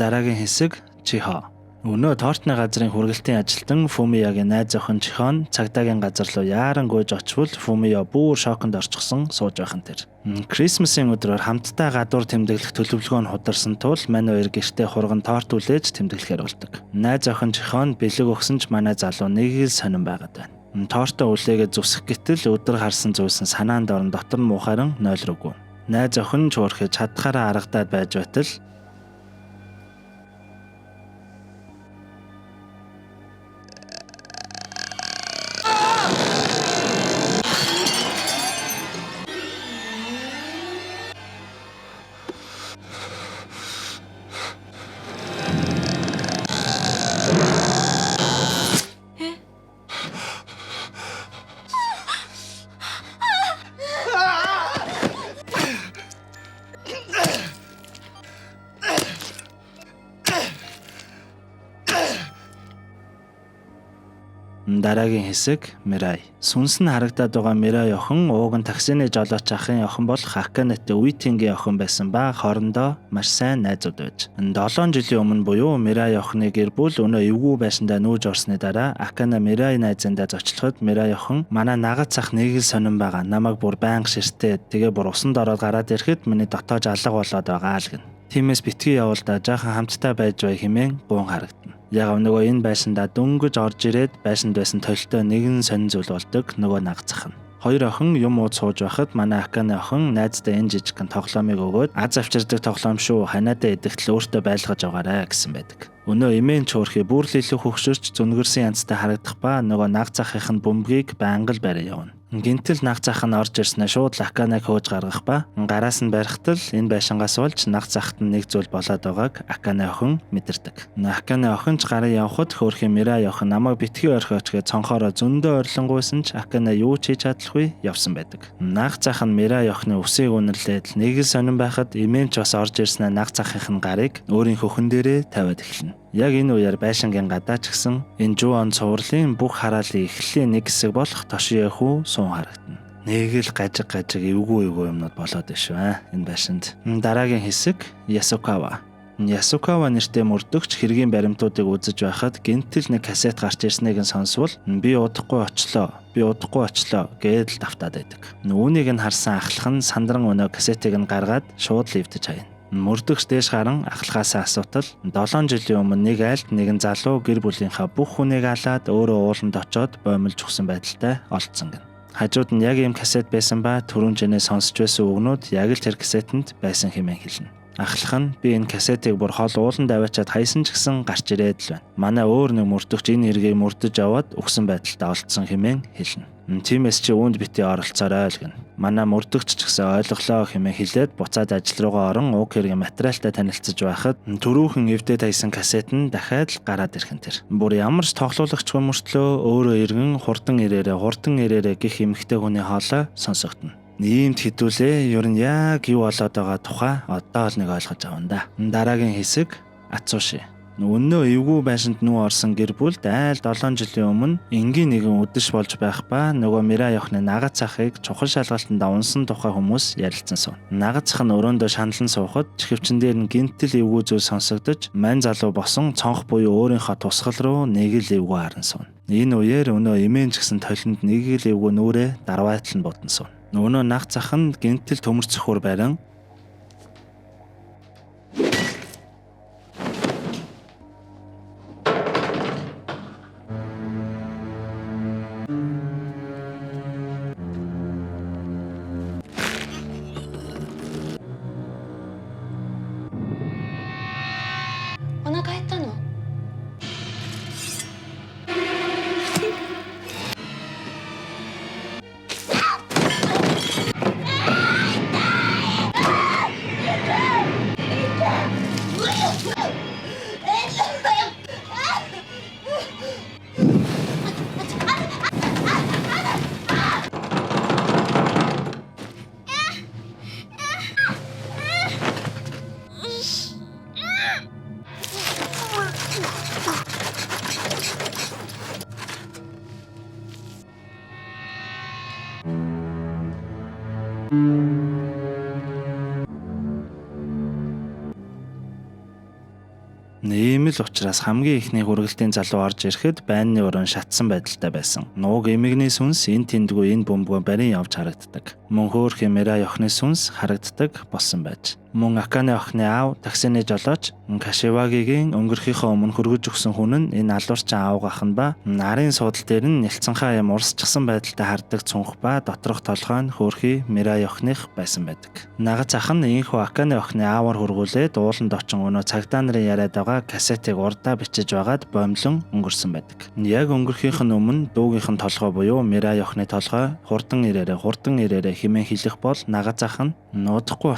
дараагийн хэсэг Chiho. Өнөө тортны газрын хүргэлтийн ажилтан Fumiya-гийн найз охин Chiho цагдаагийн газар руу яаран гүйж очвол Fumiya бүр шоконд орчихсон сууж байх нь тэр. Крисмсийн өдрөөр хамтдаа гадуур тэмдэглэх төлөвлөгөө нь хударсан тул мань хоёр гэртээ хурган торт үлээж тэмдэглэхээр болдог. Найз охин Chiho бэлэг өгсөн ч манай залуу нэг л сонирн байгаад байна. Тортоо үлээгээд зүсэх гэтэл өдөр харсан зүйлсэн санаанд орон дотор нь муухайран нойлроогүй. Найз охин ч уурхэж чадхаараа аргадаад байж байтал Дараагийн хэсэг Мирай. Сүнс нь харагдаад байгаа Мирай охин ууг нь таксины жолооч ахын охин бол Аканетэй Уитингийн охин байсан ба хоорондоо маш сайн найзууд байж. 7 жилийн өмнө буюу Мирай охины гэр бүл өнөө эвгүй байсандаа нүүж орсны дараа Акана Мирай найзандаа зочлоход Мирай охин манай нагад цах нэг л сонирн байгаа. Намайг бүр байнга ширтээ. Тэгээ бүр усанд ороод гараад ирэхэд миний дотоож алга болоод байгаа л гэн. Тиймээс битгий явуулдаа жаахан хамтдаа байж бай хэмээн гуун харагдана. Яг нөгөө энэ байшиндаа дөнгөж орж ирээд байшинд байсан толтой нэгэн сонин зүйл болдог нөгөө наг цахна. Хоёр охин юм ууд сууж байхад манай Аканы охин найздаа энэ жижигхэн тоглоомыг өгөөд аз авчирдаг тоглоом шүү ханаадаа идэгтэл өөртөө байлгаж байгаарэ гэсэн байдаг. Өнөө эмээн чөөрхий бүрл илүү хөгшөрч зүнгэрсэн янзтай харагдах ба нөгөө наг цахын бөмбөгийг байнга л барай явна. Гинтэл наг цах нь орж ирснээр шууд Аканыг хөөж гаргах ба гараас нь барихтал энэ байшингаас болж наг цахт нь нэг зүйл болоод байгааг Аканы охин мэдэрдэг. Аканы охин ч гарын явхад хөөрхийн Мирай охин намайг битгий орхиоч гэж цонхороо зөндөө орлонгуйсан ч Акана юу ч хийж чадахгүй явсан байдаг. Наг цах нь Мирай охины үсийг үнэрлээд нэг л сонирн байхад эмээн ч бас орж ирснээр наг цахын гарыг өөрийн хөхөн дээрээ тавиад эхэлнэ. Яг энэ үеэр байшингийн гадаа ч гэсэн энэ Жуан цувралын бүх хараалын эхлэлийн нэг хэсэг болох Тошиехүү суун харагдана. Нэг л гажиг эвгүй юмнууд болоод шүү энэ байшинд. Дараагийн хэсэг Ясукава. Ясукава нэртэй мөрдөгч хэргийн баримтуудыг үзэж байхад гинтэл нэг касет гарч ирснийг нь сонсвол би удахгүй очлоо гэдэл давтаад байдаг. Үүнийг нь харсан ахлах нь сандран өнөө касетыг нь гаргаад шууд лифтэж хаяна. Мөрдөгч дээш гарan ахлахаасаа асуутал 7 жилийн өмнө нэг айлд нэгэн залуу гэр бүлийнхаа бүх хүнийг алаад өөрөө ууланд очоод боомлж өгсөн байдалтай олдсон гэнэ. Хажууд нь яг ийм касет байсан ба түрүүн жинээ сонсч байсан үгнүүд яг л тэр касетэнд байсан хэмээн хэлнэ. Ахлах нь би энэ касетыг бүр хол ууланд аваачаад хайсан ч гэсэн гарч ирээд л байна. Манай өөр нэг мөрдөгч энэ хэргийг мөрдөж аваад өгсөн байдалтай олдсон хэмээн хэлнэ. Тиймээс чи үүнд битээ оролцоорой л гэнэ. Манай мөрдөгч ч гэсэн ойлголоо хэмээн хэлээд буцаад ажил руугаа орон уг хэргийн материалтай танилцж байхад түрүүхэн эвдээд хайсан касет нь дахиад л гараад ирхэн тэр. Бүр ямар ч тоглоулагчгүй мөртлөө өөрөө иргэн хурдан ирээрээ гэх эмэгтэй хүний хоолой сонсогдно. Иймд хэдүүлээ ер нь яг юу болоод байгаа тухай одоо л нэг ойлгож авна да. Дараагийн хэсэг Ацуши. Өнөө эвгүй байшинд нүү орсон гэр бүлд айл 7 жилийн өмнө энгийн нэгэн үдэш болж байх ба нөгөө Мирай охины нагад цахыг чухал шалгалтанд унсан тухай хүмүүс ярилцсан сууна. Нагад цах нь өрөөндөө шаналн суухад чихвчин дээр нь гинтэл эвгүй зүйл сонсогдож мань залуу босон цонх буюу өөрийнхөө тусгал руу нэг л эвгүй харан сууна. Энэ үеэр өнөө эмээн ч гэсэн толинд нэг л эвгүй нүрээ дарвайтал нь бодсон сууна. Өнөө наг цах нь гинтэл төмөр цөхөр барин Ийм л учраас хамгийн ихний хүргэлтийн залуу орж ирэхэд байрны өрөө шатсан байдалтай байсан. Нууг эмэгний сүнс энэ тэндгүй энэ бөмбөгөө барин явж харагддаг. Мөн хөөрхөн Мирай охины сүнс харагддаг болсон байж. Мөн Аканы охины аав таксины жолооч Кашивагигийн өнгөрөхийнхөө өмнө хөргөж өгсөн хүн нь энэ алуурчин аав гахна ба нарын суудал дээр нь нэлцэнхаа юм урсчихсан байдалтай хардаг цүнх ба доторх толгой нь хөөрхий Мирай охиных байсан байдаг. Нагад зах нь ийхүү Аканы охины аавар хөргүүлээд ууланд очин өнөө цагдаа нарын яриад байгаа касетыг урдаа бичиж байгаад боомлон өнгөрсөн байдаг. Яг өнгөрөхийнх нь өмнө дүүгийнх нь толгой буюу Мирай охины толгой хурдан ирээрээ хэмээн хэлэх бол нагад зах нь удахгүй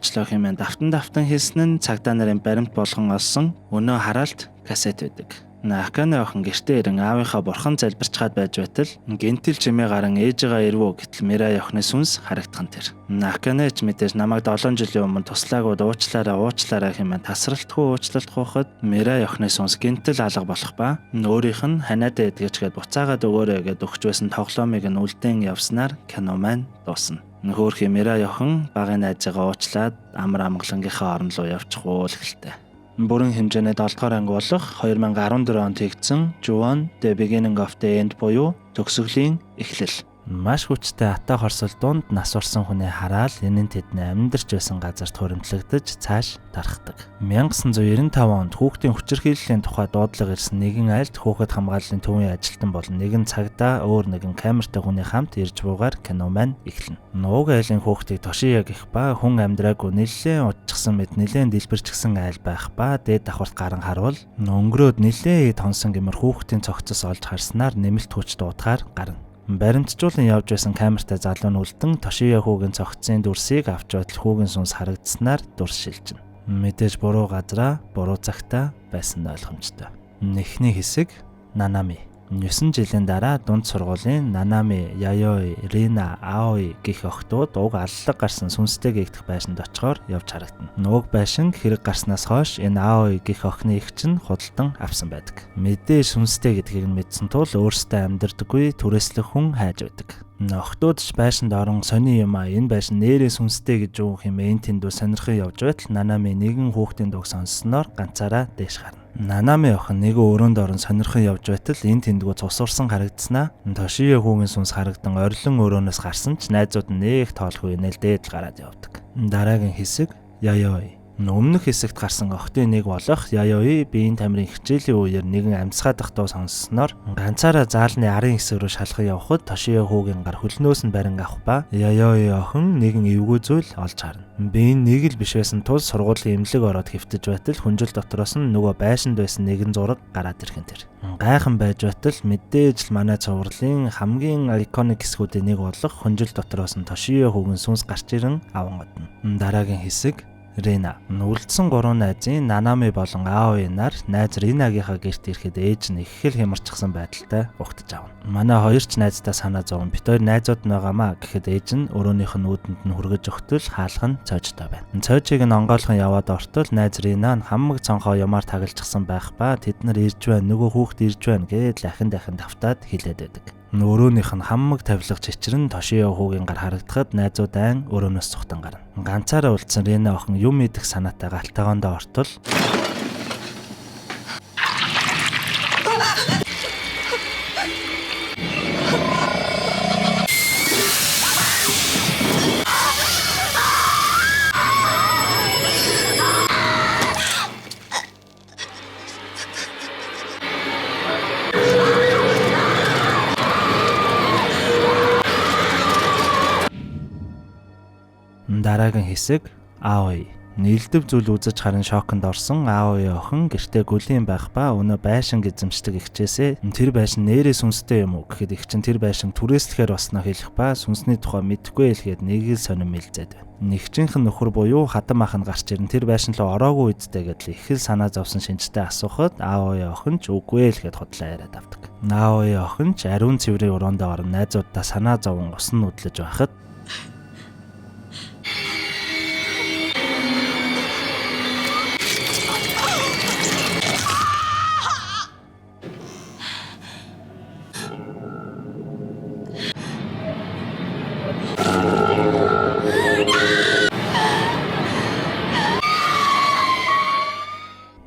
очлоо хэмээн давтан хэлсэн нь цагдаа нарын баримт болгон олсон өнөө хараалт касет байдаг. Наканы охин гэртээ ирэн аавынхаа бурхан залбирчгаад байж байтал гентил чимээ гарan ээжигээ ирвөө гэтэл Мирай охины сүнс харагдах нь тэр. Наканы ч мэдээж намайг 7 жилийн өмнө туслаагүй уучлаарай хэмээн тасралтгүй уучлалт хуухад Мирай охины сүнс гентил алга болох ба өөрийнх нь ханиадаа эдгэжгээд буцаагаад өгөөрэй гэд өгч байсан тоглоомыг нь үлдэн явснаар кино маань дуусна. Нөхөөрхий Мирай охин багын найзаагаа уучлаад амар амгалангийнхаа орон руу явчих уул гэлтэй. Бүрэн хэмжээний 7 дугаар анги болох 2014 онд хийгдсэн Ju-on The Beginning of the End буюу төгсгөлийн эхлэл. Маш хүчтэй атаа хорсол дунд нас орсон хүний хараал энэн тэдний амьдарч байсан газарт хуримтлагдаж цааш тархдаг. 1995 онд хүүхдийн хүчирхийллийн тухай дуудлага ирсэн нэгэн айлд хүүхэд хамгааллын төвийн ажилтан болон нэгэн цагдаа өөр нэгэн камертай хүний хамт ирж буугаар кино маань эхэлнэ. Нууг айлын хүүхдийг Тошия гэх ба хүн амьдраагүй нэлээд удчихсан мэд нэлээд дэлбэрчгсэн айл байх ба дээд давхарт гарan харуул өнгөрөөд нэлээд тонсон гэмээр хүүхдийн цогцос олж харснаар нэмэлт хүч дуудахаар гарна. Баримтжуулан явж байсан камертай залуу нь үлдэн Тошия хүүгийн цогцсын дүрсийг авч байтал хүүгийн сүнс харагдсанаар дүрс шилжинэ. Мэдээж буруу газараа буруу цагтаа байсан нь ойлгомжтой. Эхний хэсэг Нанами. 9 жилийн дараа дунд сургуулийн Нанами, Яёи, Рина, Аои гэх охтууд уг аллаг гарсан сүнстэй гээгдэх байшинд очихоор явж харагдана. Нууг байшин хэрэг гарснаас хойш энэ Аои гэх охины эх чинь худалдан авсан байдаг. Мэдээж сүнстэй гэдгийг нь мэдсэн тул өөрсдөө амьдардаггүй түрээслэх хүн хайж байдаг. Охтууд ч байшинд орон сони юм а энэ байшин нэрээ сүнстэй гэж юу хэмээн тэндүү сонирхон явж байтал Нанами нэгэн хүүхдийн дуу сонссноор ганцаараа дээш гарна. Нанами охин нэг өрөөнд орон сонирхон явж байтал энэ тэндгүү цусуурсан харагдснаа Тошия хүүгийн сүнс харагдан орилон өрөөнөөс гарсан ч найзууд нь нэг тоолгүй нэл дээд гараад явдаг. Дараагийн хэсэг Яёи. Өмнөх хэсэгт гарсан охтын нэг болох Яёи биеийн тамирын хичээлийн үеэр нэгэн амьсгаа дах дуу сонссноор ганцаараа заалны арын хэсэг рүү шалхах явхад Тошия хүүгийн гар хөлнөөс нь барин авах ба Яёи охин нэгэн эвгүй зүйл олж харна. Би нэг л биш байсан тул сургуулийн эмнэлэг ороод хэвтэж байтал хүнжил дотроос нь нөгөө байшинд байсан нэгэн зураг гараад ирхэн тэр. Гайхан байж байтал мэдээж л манай цувралын хамгийн iconic хэсгүүдийн нэг болох хүнжил дотроос нь Тошия хүүгийн сүнс гарч ирэн аван одно. Дараагийн хэсэг Рина. Үлдсэн 3 найзын Нанами болон Аои нар найз Ринагийнхаа гэрт ирэхэд ээж нь их хэл хямарчихсан байдалтай угтаж авна. Манай хоёр ч найздаа санаа зовн бит хоёр найзууд байгаамаа гэхэд ээж нь өрөөнийх нь нүдэнд нь хүргэж өгтөл хаалх нь цоожтой байна. Цоожийг нь онгойлхон яваад ортол найз Рина нь хамаг цонхоо ямаар тагалжчихсан байх ба тэд нар ирж байна нөгөө хүүхд ирж байна гэж дахин давтаад хэлээд байдаг. Өрөөнийх нь хамаг тавилга чичрэн Тошия хүүгийн гар харагдахад найзууд айн өрөөнөөс цухтан гарна. Ганцаараа үлдсэн Рина охин юм идэх санаатай галтайгоондоо ортол дараагийн хэсэг Аои. Нийлдэв зүйл үзэж харан шоконд орсон Аои охин гэртээ гүлийн байх ба өнөө байшин эзэмшдэг ихчээсээ тэр байшин нэрээ сүнстэй юм уу гэхэд их чин тэр байшин түрээслэхээр босноо хэлэх ба сүнсний тухай мэдэхгүй хэлгээд нэг л сонирм мэлзээд байна. Нэгчийнх нь нөхөр буюу хатан ах нь гарч ирэн тэр байшин руу ороогүй үсттэй гэдэл их л санаа зовсон шинжтэй асуухад Аои охин ч үгүй л гэд худлаа яриад авдаг. Аои охин ч ариун цэврийн уроонд орон найзуудаа санаа зовон усан нүдлэж байхад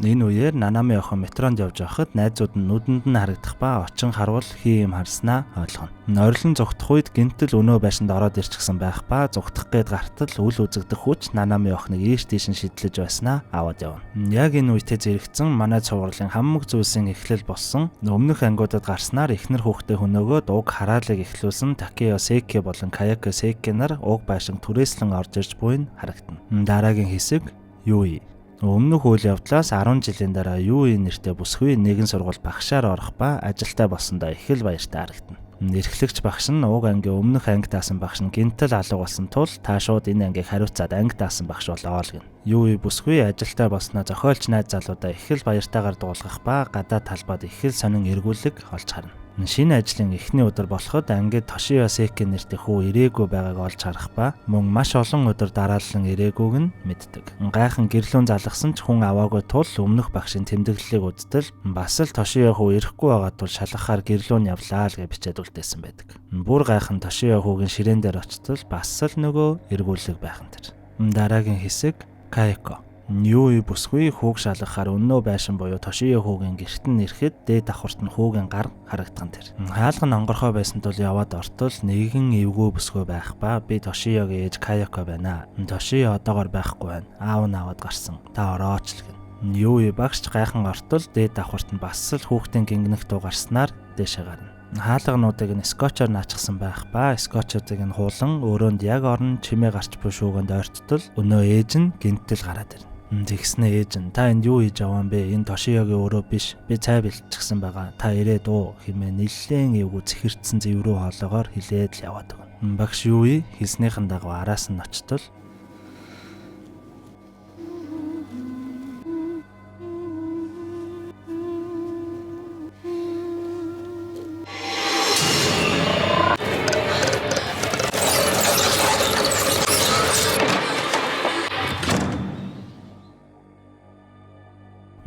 энэ үеэр Нанами охин метронд явж байхад найзууд нь нүдэнд нь харагдах ба очин харуул хий юм харснаа ойлгоно. Нойрлон зүгтэх үед гинтэл өнөө байшинд ороод ирчихсэн байх ба зүгтэх гээд гартал үл үзэгдэх хүч Нанами охиныг ийш тийш нь шидлэж байснаа аваад явна. Яг энэ үедээ зэрэгцэн манай цувралын хамаг зүйлсийн эхлэл болсон өмнөх ангиудад гарснаар эхнэр хүүхдээ хөнөөгөөд уг хараалыг эхлүүлсэн Такео Секи болон Каяко Секи нар уг байшин түрээслэн орж ирж буй нь харагдана. Дараагийн хэсэг Юи. Өмнөх үйл явдлаас 10 жилийн дараа Юи нэртэй бүсгүй нэгэн сургууль багшаар орох ба ажилтай болсондоо их л баяртай харагдана. Эрхлэгч багш нь уг ангийн өмнөх анги даасан багш нь гинтэл алга болсон тул та шууд энэ ангийг хариуцаад анги даасан багш болоо л гэнэ. Юу бүсгүй ажилтаа болсноо зохиолч найз залуудаа их л баяртайгаар дуулгах ба гадаад талбайд их л сонин эргүүлэг олж харна. Шинэ ажлын эхний өдөр болоход ангид Тошио Секи нэртэй хүү ирээгүй байгааг олж харах ба мөн маш олон өдөр дараалан ирээгүйг нь мэддэг. Гайхан гэрлүүн залгасан ч хүн аваагүй тул өмнөх багшийн тэмдэглэлийг үздэл бас л Тошио хүү ирэхгүй байгаа тул шалгахаар гэрлүүн явлаа л гэж бичээд үлдээсэн байдаг. Бүр гайхан Тошио хүүгийн ширээн дээр очтол бас л нөгөө эргүүлэг байхан тэр. Дараагийн хэсэг Кайко. Юу бүсгүй хүүг шалгахаар өнөө байшин буюу Тошио хүүгийн гэрт нь ирэхэд дээд давхарт нь хүүгийн гар харагдсан тэр. Хаалга нь онгорхой байсан тул яваад ортол нэгэн эвгүй бүсгүй байх ба би Тошиогийн ээж Каяко байна. Тошио одоогоор байхгүй байна. Аав нь аваад гарсан. Та орооч л гэн. Юу багш гайхан ортол дээд давхарт нь бас л хүүхдийн гингэнэх дуу гарснаар дээшээ гарна. Хаалгануудыг нь скотчоор наачсан байх ба скотчуудыг нь хуулан өрөөнд яг орон чимээ гарч буй шүүгэнд ойрттол өнөө ээж нь гинтэл гараад ирнэ. Тэгснэ ээж нь та энд юу хийж аваа бэ? Энэ Тошиогийн өрөө биш. Би цай бэлтчихсэн байгаа. Та ирээд уу хэмээн нэлээд эвгүй цэхэрдсэн зэв рүү хоолоогоор хилээд л яваад байгаа. Багш юу хэлснийхэн дагуу араас нь очтол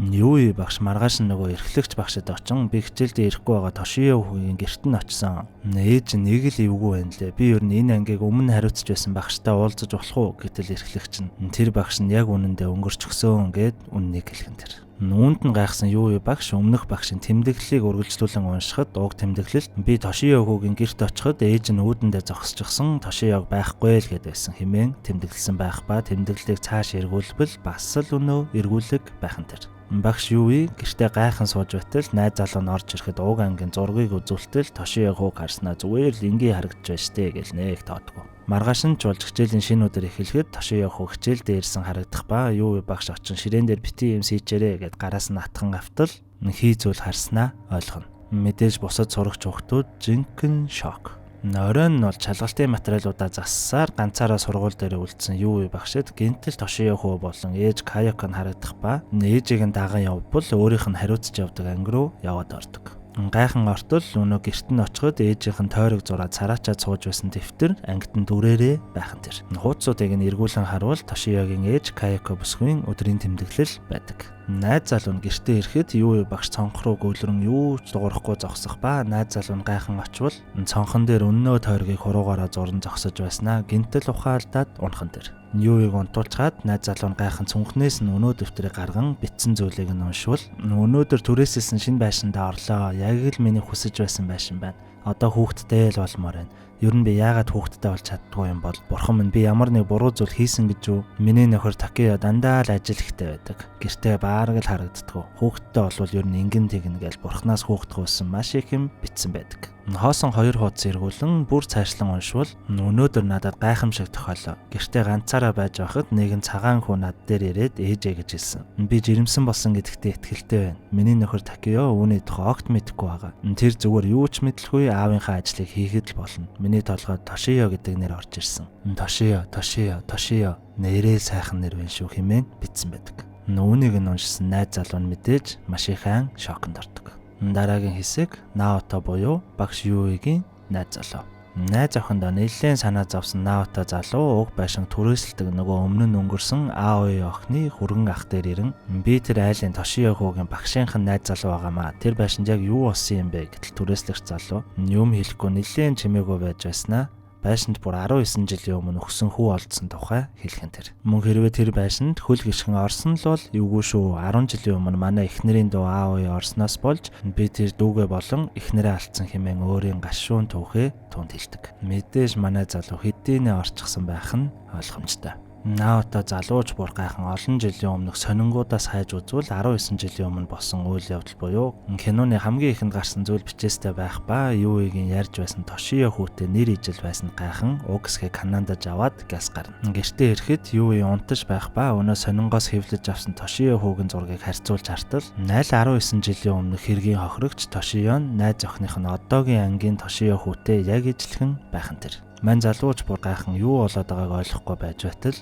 Юу багш маргааш нөгөө эрхлэгч багшид очин би хичээлдээ ирэхгүй байгаа Тошио хүүгийн гэрт нь очсон. Ээж нэг л эвгүй байна лээ. Би ер нь энэ ангийг өмнө хариуцж байсан багштай уулзаж болох уу гэтэл эрхлэгч нь тэр багш нь яг үнэндээ өнгөрч өгсөн гэд үннийг хэлхэн тэр. Үүнд нь гайхсан юу багш өмнөх багшийн тэмдэглэлийг үргэлжлүүлэн уншихад уг тэмдэглэлд би Тошио хүүгийн гэрт очиход ээж нь үүдэндээ зогсчихсон Тошиог байхгүй л гэд байсан хэмээн тэмдэглэсэн байх ба тэмдэглэлийг цааш эргүүлбэл бас л өнөө эргүүлэг байхан тэр. Багш юу гэртээ гайхан сууж байтал найз залуу нь орж ирэхэд уг ангийн зургийг үзүүлтэл Тошио хүүг харснаа зүгээр л ингийн харагдж байна штэ гэл нэг тоодгоо. Маргааш нь чуулж хичээлийн шинэ өдөр эхлэхэд Тошио хүү хичээл дээрсэн харагдах ба юу багш очин ширээн дээр бити юм сийчээрээ гэд гараас нь атхан автал хий зүйл харснаа ойлгоно. Мэдээж бусад сурагч хүүхдүүд жинхэнэ шок. Оройн нь бол чалгалтын материалуудаа зассаар ганцаараа сургууль дээр үлдсэн юу багшид гинтэл Тошио хүү болон ээж Каяко нь харагдах ба ээжийг нь даган явбал өөрийнх нь хариуцж явдаг анги руу яваад ордог. Гайхан ортол өнөө гэрт нь очиход ээжийнх нь тойрог зураад цараачаад сууж байсан дэвтэр ангид нь дүрээрээ байхан тэр. Хуудсуудыг нь эргүүлэн харуул Тошиогийн ээж Каяко бүсгүйн өдрийн тэмдэглэл байдаг. Найз залуу нь гэртээ ирэхэд юу багш цонх руу гөлрөн юу ч дуурахгүй зогсох ба найз залуу нь гайхан очвол цонхон дээр өнөө тойргийг хуруугаараа зуран зогсож байснаа гинтэл ухаалдаад унхан тэр. Юуийг унтуулчаад найз залуу нь гайхан цүнхнээс нь өнөө дэвтрийг гарган битсэн зүйлийг нь уншвал өнөөдөр түрээсэлсэн шинэ байшиндаа орлоо. Яг л миний хүсэж байсан байшин байна. Одоо хүүхдтэй л болмоор байна. Ер нь би яагаад хүүхдтэй болж чаддгүй юм бол бурхан минь би ямар нэг буруу зүйл хийсэн гэж юу? Миний нөхөр Такео дандаа л ажил ихтэй байдаг. Гэртээ баараг л харагддаггүй. Хүүхдтэй болвол ер нь ингэн тэгнэ гэж бурхнаас хүүхдэх болсон маш их юм битсэн байдаг. Хоосон 2 хуудас эргүүлэн бүр цаашлан уншвал өнөөдөр надад гайхамшиг тохиоллоо. Гэртээ ганцаараа байж байхад нэгэн цагаан хүн над дээр ирээд ээжээ гэж хэлсэн. Би жирэмсэн болсон гэдэгтээ итгэлтэй байна. Миний нөхөр Такео үүний тухай огт мэдэхгүй байгаа. Тэр зүгээр юу ч мэдлэхгүй аавынхаа ажлыг хийхэд л болно. Миний толгойд Тошио гэдэг нэр орж ирсэн. Тошио нэрээ сайхан нэр байна шүү хэмээн битсэн байдаг. Үүнийг нь уншсан найз залуу нь мэдээж маш их шоконд ордог. Дараагийн хэсэг Наото буюу багш Юигийн найз залуу. Найз охиндоо нэлээд санаа зовсон Наото залуу уг байшин түрээсэлдэг нөгөө өмнө нь өнгөрсөн Аои охины хүргэн ах дээр ирэн би тэр айлын Тошио хүүгийн багшийнхан найз залуу байгаамаа. Тэр байшинд яг юу болсон юм бэ гэтэл түрээслэгч залуу юм хэлэхгүй нэлээд чимээгүй байж байснаа байшинд бүр 19 жилийн өмнө өгсөн хүү олдсон тухай хэлхэн тэр. Мөн хэрвээ тэр байшинд хөл гიშгэн орсон л бол эвгүй шүү. 10 жилийн өмнө манай эхнэрийн дүү Аои орсноос болж би тэр дүүгээ болон эхнэрээ алдсан хэмээн өөрийн гашуун түүхээ түнд хэлдэг. Мэдээж манай залуу хэдийнэ орчихсан байх нь ойлгомжтой. Наото залууч бүр гайхан олон жилийн өмнөх сонингуудаас хайж үзвэл 19 жилийн өмнө болсон үйл явдал буюу киноны хамгийн ихэнд гарсан зүйл бичээстэй байх ба Юуигийн ярьж байсан Тошио хүүтэй нэр ижил байсан гайхан Угсхийг канандаж аваад гяс гарна. Гэртээ ирэхэд Юуи унтаж байх ба өнөө сонингоос хэвлэж авсан Тошио хүүгийн зургийг харьцуулж хартал 19 жилийн өмнөх хэргийн хохирогч Тошион найз охиных нь одоогийн ангийн Тошио хүүтэй яг ижилхэн байх нь тэр. Мань залууч бүр гайхан юу болоод байгааг ойлгохгүй байж байтал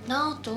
Наото.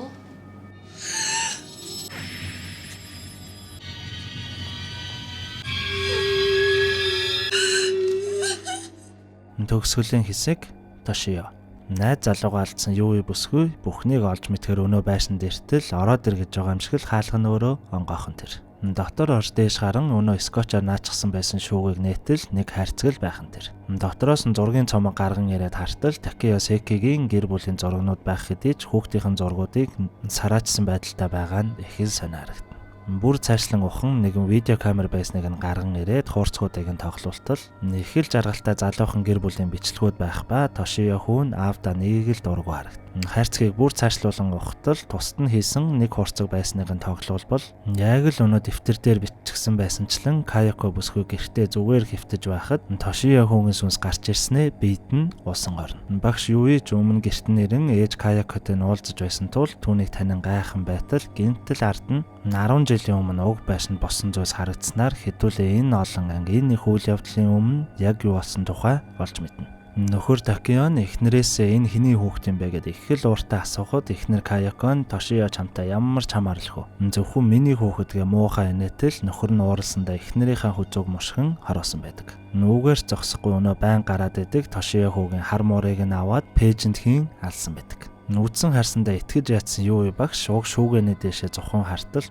Төгсгөлийн хэсэг Тошио. Найз залуугаа алдсан Юуи бүсгүй бүхнийг олж мэдхээр өнөө байшин дээртэл ороод ир гэж байгаа юм шиг л хаалга нь өөрөө онгоохон тэр. Доктор орж дээш гарan өнөө скотчаар наачсан байсан шүүгийг нээтэл нэг хайрцаг л байхан тэр. Доктороос нь зургийн цомог гарган ирээд хартал Такео Секигийн гэр бүлийн зургнууд байх хэдий ч хүүхдийн зургуудыг сараачсан байдалтай байгаа нь их л сонирхолтой. Бүр цаашлан ухан нэгэн видео камер байсныг нь гарган ирээд хуурцгуудыг нь тоглуултал их л жаргалтай залуухан гэр бүлийн бичлэгүүд байх ба Тошио хүүн аавда нэг л дургу харагд. Хайрцгийг бүр цаашлуулан ухтал тусад нь хийсэн нэг хуурцаг байсныг нь тоглуулбал яг л өнөө дэвтэр дээр бичигдсэн байсанчлан Каяко бүсгүй гэртээ зүгээр хөвтөж байхад Тошио хүүгийн сүнс гарч ирснээ бийд нь усан орно. Багш Юуи ч өмнө гэрт нэрэн ээж Каякотой уулзаж байсан тул түүнийг танин гайхан байтал гинтэл ард нь 10 жилийн өмнө уг байшинд болсон зүйлс харагдсанаар хэдүүлээ энэ олон анги энэ их үйл явдлын өмнө яг юу болсон тухай олж мэднэ. Нөхөр Такеон эхнэрээсээ энэ хэний хүүхэд юм бэ гэдээ их л ууртаа асуухад эхнэр Каякон Тошио чамтай ямар ч хамаарлах уу. Зөвхөн миний хүүхэдгээ муухай инээтэл нөхөр нь ууралсандаа эхнэрийнхээ хүзүүг мушгин хороосон байдаг. Нүгээр зогсохгүй өнөө байн гараад идэг Тошио хүүгийн хар муурыг нь аваад пэйжент хийн алсан байдаг. Нүдсэн харсандаа итгэж яатсан Юуи багш уг шүүгээний дэшээ зухан хартал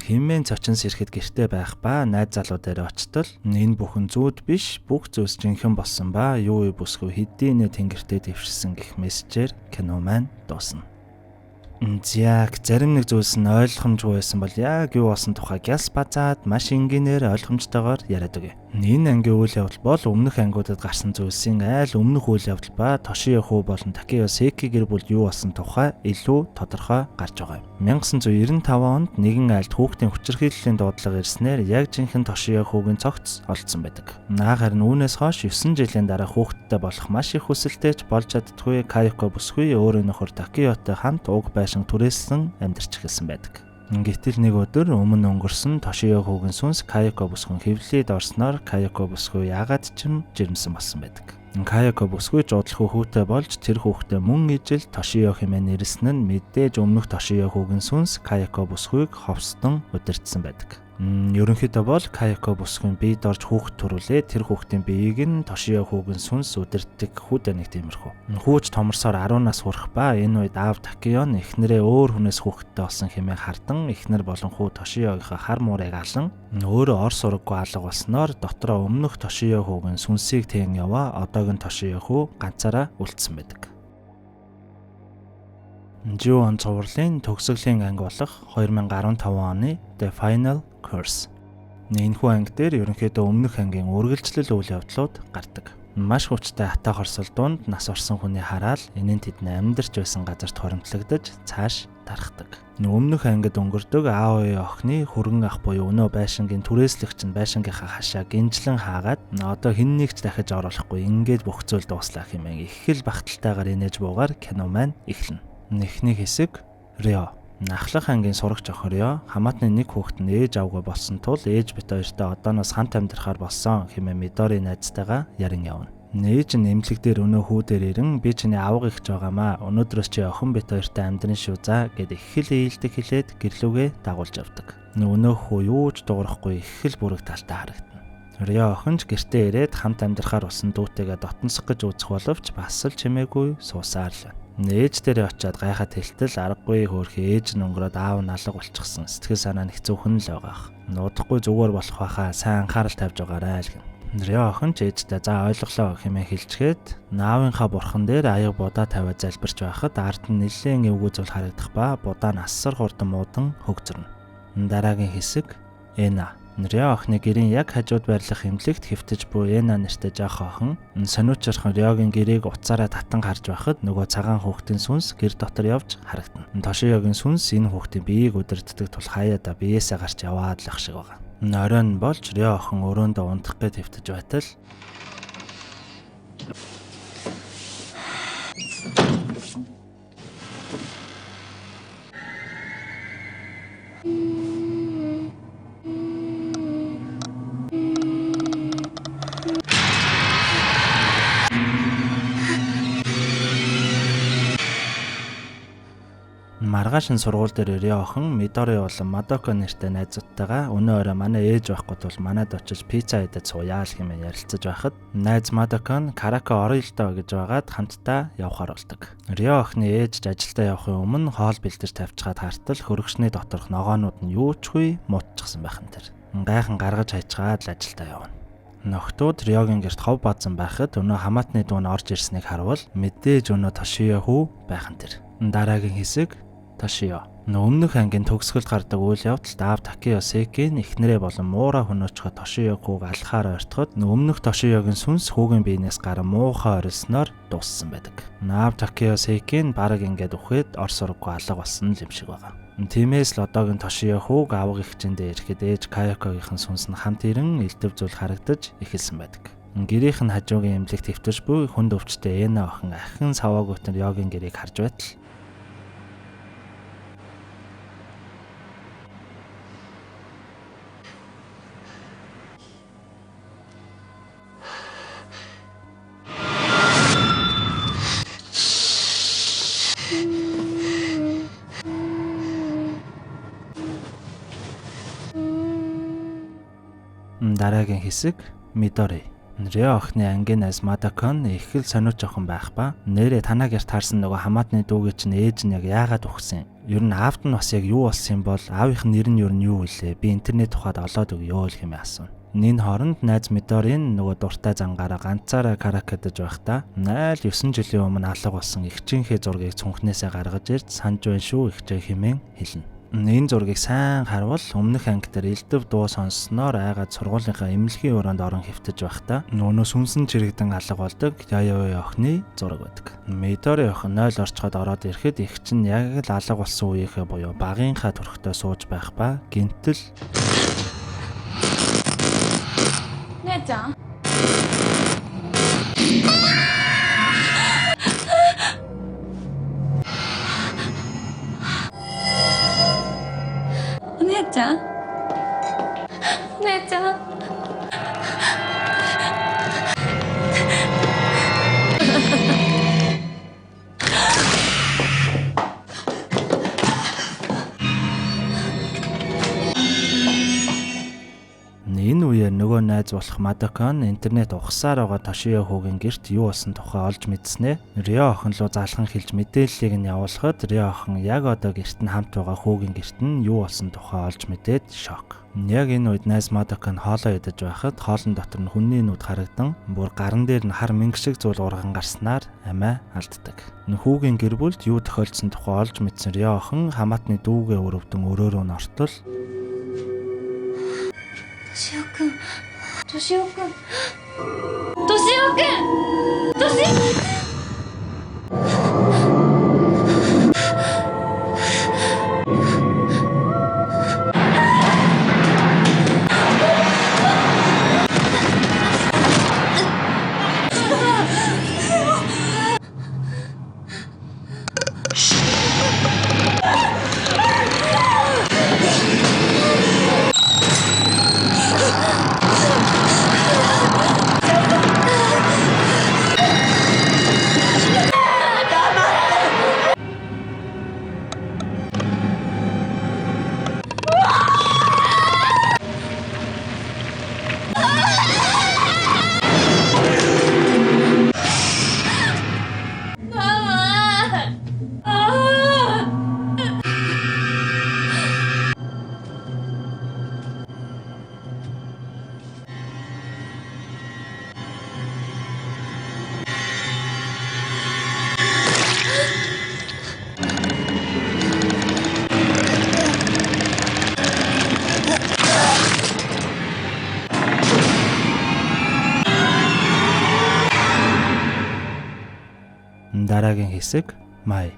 хэмээн цочин сэрхэд гэртээ байх ба найз залуу дээр очтол энэ бүхэн зүуд биш бүх зүйлс жинхэнэ болсон ба Юуи бүсгүй хэдийнэ тэнгэртээ дэвшсэн гэх мессежээр кино маань дуусна. Яг зарим нэг зүйлс нь ойлгомжгүй байсан бол яг юу болсон тухайг яс базаад маш энгийнээр ойлгомжтойгоор яриад өгье. Энэ ангийн үйл явдал бол өмнөх ангиудад гарсан зүйлсийн айл өмнөх үйл явдал ба Тошио хүү болон Такео Секи гэр бүл юу болсон тухай илүү тодорхой гарч байгаа юм. 1995 онд нэгэн айлд хүүхдийн хүчирхийллийн дуудлага ирснээр яг жинхэнэ Тошио хүүгийн цогц олдсон байдаг. Харин үүнээс хойш 9 жилийн дараа хүүхдтэй болох маш их хүсэлтэйч болж чаддгүй Каяко бүсгүй өөрийн нөхөр Такеотой хамт уг байшин түрээсэн амьдарч эхэлсэн байдаг. Гэтэл нэг өдөр өмнө өнгөрсөн Тошио хүүгийн сүнс Каяко бүсгүй хэвлэлд орсноор Каяко бүсгүй яагаад ч юм жирэмсэн болсон байдаг. Каяко бүсгүй жуудлах хүүтэй болж тэр хүүхдээ мөн ижил Тошио хэмээн нэрлсэн нь мэдээж өмнөх Тошио хүүгийн сүнс Каяко бүсгүйг ховстон удирдсан байдаг. Ерөнхийдөө бол Каяко бүсгүй биед орж хүүхд төрүүлээ тэр хүүхдийн биеийг нь Тошио хүүгийн сүнс удирддаг хүүд нэг тиймэрхүү. Хүүж томорсоор 10 нас хүрэх ба энэ үед аав Такеон эхнэрээ өөр хүнээс хүүхдтэй болсон хэмээн хардан эхнэр болон хүү Тошиогийнхаа хар муурыг алан өөрөө ор сураггүй алга болсноор дотроо өмнөх Тошио хүүгийн сүнсийг тэн яваа одоогийн Тошио хүү ганцаараа үлдсэн байдаг. Жуон цувралын төгсгөлийн анги болох 2015 оны The Final Curse. Энэхүү анги дээр ерөнхийдөө өмнөх ангийн үргэлжлэл үйл явдлууд гардаг. Маш хүчтэй хатаа хорсол дунд нас орсон хүний хараад энийн тэдний амьдарч байсан газарт хоримтлагдаж цааш тархдаг. Өмнөх ангид өнгөрдөг аав ээж охины хөргөн ах буюу өнөө байшингийн түрээслэгч нь байшингийнхаа хашаа гинжлэн хаагаад одоо хэн нэгч дахиж оруулахгүй ингээд бүх зүйл дууслаа хэмээн их л багталтайгаар инээж буугаар кино маань эхэлнэ. Эхний хэсэг Рио. Нахлах ангийн сурагч охин Рио хамаатны нэг хүүхэд нь ээж авгаа болсон тул ээж бит хоёртой одооноос хамт амьдрахаар болсон хэмээн Мидори найзтайгаа ярин явна. Нээж нь эмнэлэг дээр өнөө хүү дээр ирэн би чиний авга ихж байгаамаа. Өнөөдрөөс чи охин бит хоёртой амьдрын шүү за гэд их л ээлдэг хэлээд гэрлүүгээ дагуулж авдаг. Өнөө хүү юу ч дуурахгүй их л бүрэг талтай харагдана. Рио охин ч гэртээ ирээд хамт амьдрахаар болсон дүүтэйгээ дотносох гэж үзэх боловч бас л чимээгүй суусаар л. Нээж дээр очиад гайхаад хэлтэл аргагүй хөөрхи ээж нь өнгөрөөд аав нь алга болчихсон. Сэтгэл санаа нь хэцүүхэн л байгаах. Нуудахгүй зүгээр болох байхаа сайн анхаарал тавьж байгаарай л гэнэ. Рио охин ч ээжтэй за ойлголоо хэмээн хэлчихэд наавынхаа бурхан дээр аяг будаа тавиад залбирч байхад ард нь нэлээд эвгүй зүйл харагдах ба будаа нь асар хурдан муудан хөгжөрнө. Дараагийн хэсэг Эна. Рио охины гэрийн яг хажууд байрлах эмнэлэгт хэвтэж буй Эна нэртэй жаах охин сониучрхан Риогийн гэрийг уцаараа татан харж байхад нөгөө цагаан хүүхдийн сүнс гэр дотор явж харагдана. Тошиогийн сүнс энэ хүүхдийн биеийг удирддаг тул хаяада биеэсээ гарч яваад л ах шиг байгаа. Оройн болж Рио охин өрөөндөө унтах гэж хэвтэж байтал маргааш нь сургууль дээр Рио охин Мидори болон Мадоко нэртэй найзуудтайгаа өнөө орой манай ээж байхгүй тул манайд очиж пицца идэж сууяа л хэмээн ярилцаж байхад найз Мадоко нь Карако орё л доо гэж байгаад хамтдаа явхаар болдог. Рио охины ээж ажилдаа явахын өмнө хоол бэлдэж тавьчихад хартал хөргөчний доторх ногоонууд нь юучгүй муутчихсан байхан тэр. Гайхан гаргаж хайчгаад л ажилдаа явна. Нөхдүүд Риогийн гэрт хов баазсан байхад өнөө хамаатны дүү нь орж ирснийг харвал мэдээж өнөө Тошио хүү байхан тэр. Дараагийн хэсэг Тошио. Өмнөх ангийн төгсгөлд гардаг үйл явдалд аав Такео Секийн эхнэрээ болон муурай хөнөөчхөд Тошиог алхахаар ойртоход өмнөх Тошиогийн сүнс хүүгийн биенээс гарan муухай орилсноор дууссан байдаг. Аав Такео Секийн бараг ингээд үхээд ор сурггүй алга болсон юм шиг байгаа. Тиймээс л одоогийн Тошио хүүг авга ихчэндээ ирэхэд ээж Каякогийнхэн сүнс нь хамт ирэн элдв зүйл харагдаж эхэлсэн байдаг. Гэрийнх нь хажуугийн эмнэлэгт хэвтэж буй хүнд өвчтэй Эна охин ахин саваагүйтэн Риогийн гэрийг харж байтал дараагийн хэсэг Мидори. Рио охины ангийн найз Мадокон их л сониуч охин байх ба нэрээ танаа гэрт харсан нөгөө хамаатны дүүгээ чинь ээж нь яг яагаад өгсөн. Ер нь аавд нь бас яг юу болсон юм бол аавынх нь нэр нь ер нь юу вэ? Би интернет тухайд олоод өгөө л хэмээн асуув. Нин хооронд найз Мидорийн нөгөө дуртай зангаараа ганцаараа каракадж байхдаа 9 жилийн өмнө алга болсон эгчийнхээ зургийг цүнхнээсээ гаргаж ирж санаж байна шүү ихтэй хэмээн хэлнэ. Энэ зургийг сайн харвал өмнөх анги дээр элдв дуу сонссноор айгаад сургуулийнхаа эмнэлгийн өрөөнд орон хэвтэж байхдаа нөөс сүнсэн чирэгдэн алга болдог Яяои охины зураг байдаг. Мидори охин 0 орчход ороод ирэхэд их чинь яг л алга болсон үеийнхээ буюу багийнхаа төрхтөө сууж байх ба гинтэл Нэ-чан. Нэ-чан. Нэ-чан. Энэ үеэр нөгөө найз болох Мадокон интернет ухсаар байгаа Тошио хүүгийн гэрт юу болсон тухай олж мэдснээ. Рио охин руу заалхан хэлж мэдээллийг нь явуулахад Рио охин яг одоо гэрт нь хамт байгаа хүүгийн гэрт нь юу болсон тухай олж мэдээд шок. Яг энэ үед найз Мадокон хоолоо идэж байхад хоолн дотор нь хүнний нүд харагдан бүр гарн дээр нь хар мэнг шиг зүйл урган гарснаар амиа алддаг. Хүүгийн гэр бүлд юу тохиолдсон тухай олж мэдсэн Рио охин хамаатны дүүгээ өрөвдөн өрөөрөө нь ортол しおくん Toshioくん。Toshioくん。Toshio。Дараагийн хэсэг Май.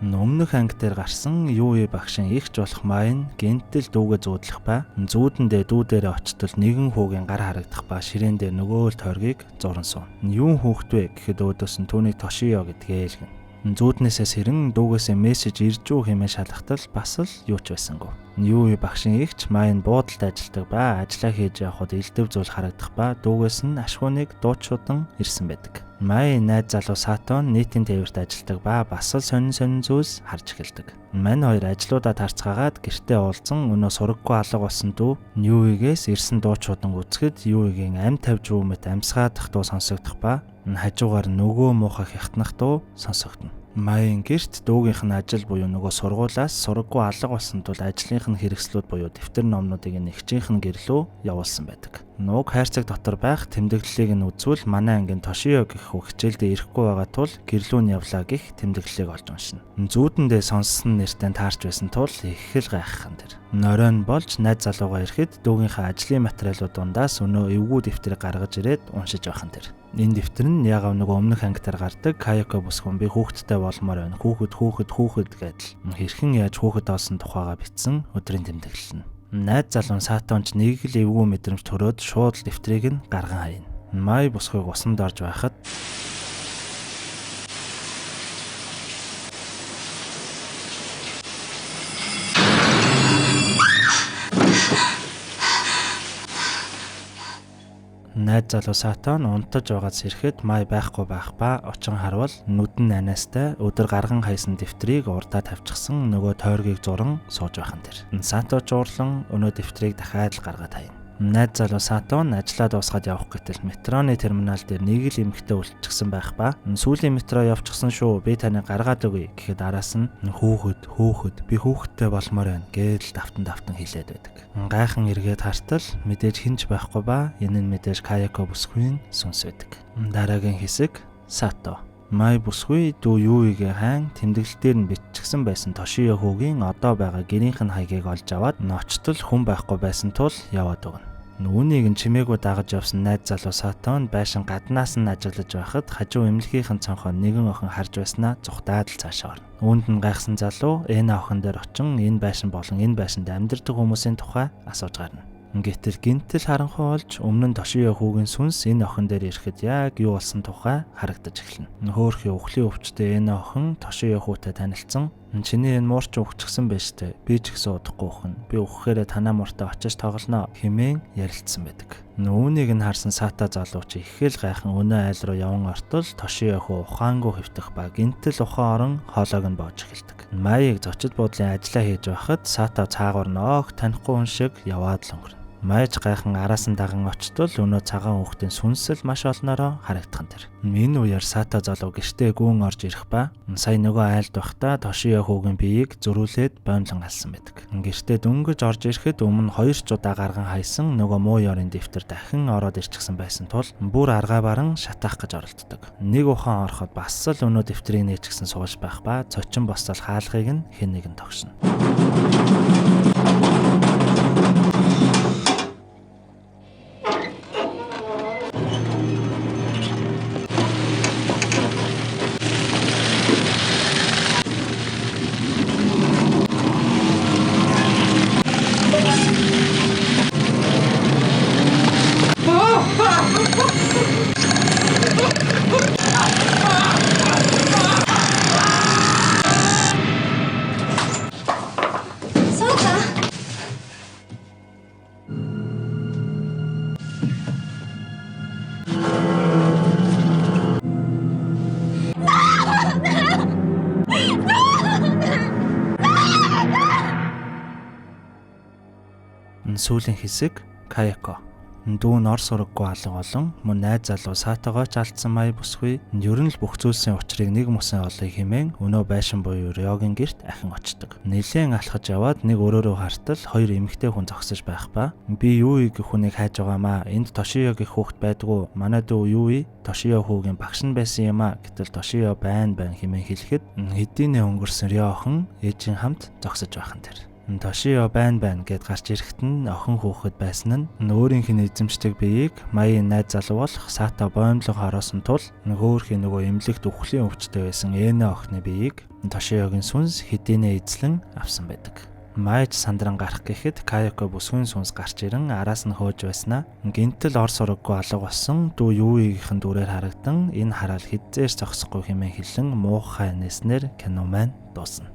Өмнөх анги дээр гарсан Юуи багшийн ихч болох Май нь гэнтэл дүүгээ зүүдлэх ба зүүдэндээ дүү дээрээ очтол нэгэн хүүгийн гар харагдах ба ширээн дээр нөгөө л тойргийг зуран суун. Юу хүүхэд вэ гэхэд өөдөөс нь түүний Тошио гэдгээ ээлгэн. Зүүднээсээ сэрэн дүүгээсээ мессеж ирж үү хэмээн шалгахтал бас л юу ч байсангүй. Юуи багшийн ихч Май нь буудалд ажилладаг ба ажиллаа хийж явхад элдв зүйл харагдах ба дүүгээс нь ашгууныг дуучуудан ирсэн байдаг. Май найз залуу Сато нийтийн тээвэрт ажилладаг ба бас л сонин зүйлс харж эхэлдэг. Мань хоёр ажлуудаа тарцгаагаад гэртээ уулзсан өнөө сураггүй алга болсон дүү Юуигээс ирсэн дуучуудан үзэхэд Юуигийн ам тавьж рүүмэт амсгаадах дуу сонсогдох ба хажуугаар нөгөө муухай хятнах дуу сонсогдно. Майын гэрт дүүгийнх нь ажил буюу нөгөө сургуулаас сураггүй алга болсон тул ажлынх нь хэрэгслүүд буюу дэвтэр номнуудыг нэгжийнх нь гэрлөө явуулсан байдаг. Нууг хайрцаг дотор байх тэмдэглэлийг нь үзвэл манай ангийн Тошио гэх хүү хичээлдээ ирэхгүй байгаа тул гэрлүү нь явлаа гэх тэмдэглэлийг олж уншина. Зүүдэндээ сонссон нэртэй таарч байсан тул их л гайхах нь тэр. Норойн болж найз залуугаа ирэхэд дүүгийнхээ ажлын материалууд дундаас өнөө эвгүй дэвтрийг гаргаж ирээд уншиж байх нь тэр. Энэ дэвтэр нь яг нөгөө өмнөх ангитар гардаг Каяко бүсгүн би хүүхэдтэй болмоор байна. Хүүхэд гэдэл хэрхэн яаж хүүхэд олсон тухайга бичсэн өдрийн тэмдэглэл нь. Найз залуун Сатонч нэг л эвгүй мэдрэмж төрөөд шууд дэвтрийг нь гарган хаяна. Май бүсгүйг усанд орж байхад найз залуу Сатон унтаж байгаас ирэхэд Май байхгүй байх ба очин харвал нүдэн анаастай өдөр гарган хайсан дэвтрийг урдаа тавьчихсан нөгөө тойргийг зуран сууж байхан тэр. Сато ч уурлан өнөө дэвтрийг дахиад л гаргаад хайна. Найз залуу Сатон ажлаа дуусгаад явах гэтэл метроны терминал дээр нэг л эмэгтэй үлдчихсэн байх ба сүүлийн метро явчихсан шүү би таныг гаргаад өгье гэхэд араас нь хүүхэд би хүүхэдтэй болмоор байна гэж давтан хэлээд байдаг. Гайхан эргээд хартал мэдээж хинж байхгүй ба энэ нь мэдээж Каяко бүсгүйн сүнс байдаг. Дараагийн хэсэг Сато. Май бүсгүй дүү Юуигийн хаан тэмдэглэл дээр нь биччихсэн байсан Тошио хүүгийн одоо байгаа гэрийнх нь хаягийг олж аваад ноцтол хүн байхгүй байсан тул яваад өгнө. Үүнийг нь чимээгүй дагаж явсан найз залуу Сатон байшин гаднаас нь ажиллаж байхад хажуу эмнэлгийнхэн цонхоо нэгэн охин харж байснаа зүхтаад л цаашаа орно. Үүнд нь гайхсан залуу энэ охин дээр очин энэ байшин болон энэ байшинд амьдардаг хүмүүсийн тухай асууж гарна. Гэтэл гинтэл харанхуй болж өмнө нь Тошио хүүгийн сүнс энэ охин дээр ирэхэд яг юу болсон тухай харагдаж эхэлнэ. Хөөхий өвхлийн өвчтэй энэ охин Тошио хүүтэй танилцсан. Чиний энэ муурч өгчихсэн байж тээ. Би ч гэсэн удахгүй өхөн. Би өгөхөөрээ танаа мууртай очиж тоглоно хэмээн ярилцсан байдаг. Үүнийг нь харсан Сата залуу чи их л гайхан өнөө айл руу яван ортол Тошио хүү ухаангүй хэвтэх ба гинтэл ухаан орон хоолойг нь боож эхэлдэг. Майыг зочид буудлын ажиллаа хийж байхад Сата цаагаар ноог танихгүй хүн шиг яваад л өнгөрнө. Майж гайхан араас нь даган очтол өнөө цагаан хүүхдийн сүнсэл маш олноороо харагдах нь тэр. Энэ үеэр Сата залуу гэртээ гүн орж ирэх ба сая нөгөө айлд байхдаа Тошио хүүгийн биеийг зөрүүлээд боомлон алсан байдаг. Гэртээ дөнгөж орж ирэхэд өмнө 2 удаа гарган хайсан нөгөө муу ёрын дэвтэр дахин ороод ирчихсэн байсан тул бүр аргаа баран шатаах гэж оролддог. Нэг ухаан ороход бас л өнөө дэвтрийг нээчихсэн сууж байх ба цочин босол хаалгыг нь хэн нэгэн тогшно. Сүүлийн хэсэг Каяко. Дүүн Орос ураггүй алга болон мөн найз залуу Сатогоо ч алдсан маяг бүсгүй. Ер нь л бүх зүйлсийн учрыг нэг мөсөн олъё хэмээн өнөө байшин буюу Рёгийн гэрт ахин очдог. Нилээн алхаж яваад нэг өрөөрөө хартал хоёр эмэгтэй хүн зогсож байх ба би юу гэх хүнийг хайж байгаамаа. Энд Тошио гэх хүүхэд байдгүй. Манай дүү юу Тошио хүүгийн багш нь байсан юм аа. Гэтэл Тошио байна хэмээн хэлэхэд хэдийнэ өнгөрсөн Рё охин ээжийн хамт зогсож байхан тэр. Тошио байна гэд гарч ирэхэд нь охин хүүхэд байсан нь өөрийнх нь эзэмшдэг биеийг Маягийн найз залуу болох Сата боомлог харуусан тул өөрхийн нөгөө эмнэлэгт үхлийн өвчтэй байсан Энэ охины биеийг Тошиогийн сүнс хэдийнэ эзлэн авсан байдаг. Майж сандран гарах гэхэд Каяко бүсгүйн сүнс гарч ирэн араас нь хөөж байснаа гинтэл Орос ураггүй алга болсон дүү юугийнхэн дүрээр харагдан энэ хараал хизээс зогсохгүй хэмээн хэлэн муухай нэснэр кино маань дуусна.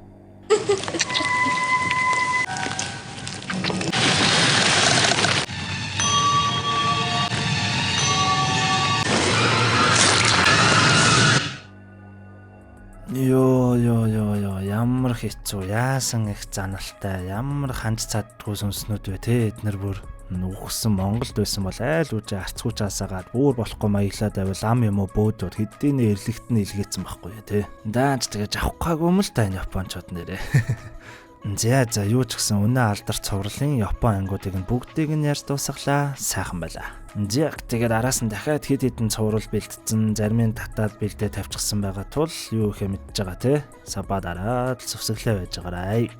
Йоо ямар хэцүү яасан их заналтай ямар ханж цадгүй сүнснүүд вэ те эднэр бүр үхсэн Монголд байсан бол айл үжи арцгуучаасаагаад бүр болохгүй маяглаад байвал ам юм уу бөөдөө хэдийнэ эрлэгт нь илгээсэн байхгүй те дааж тэгэж авахгүйг юм л та энэ японочууд нэрээ. За юу ч гэсэн үнэ алдарт цувралын Япон ангиудыг нь бүгдийг нь ярьж дуусглаа. Сайхан байлаа. Тэгээд араас нь дахиад хэд хэдэн цуврал бэлтцэн, зарим нь татаад бэлдээ тавьчихсан байгаа тул юу ихэ мэдж байгаа те. Сабаа дараад зүсгэлээ байж байгаарай.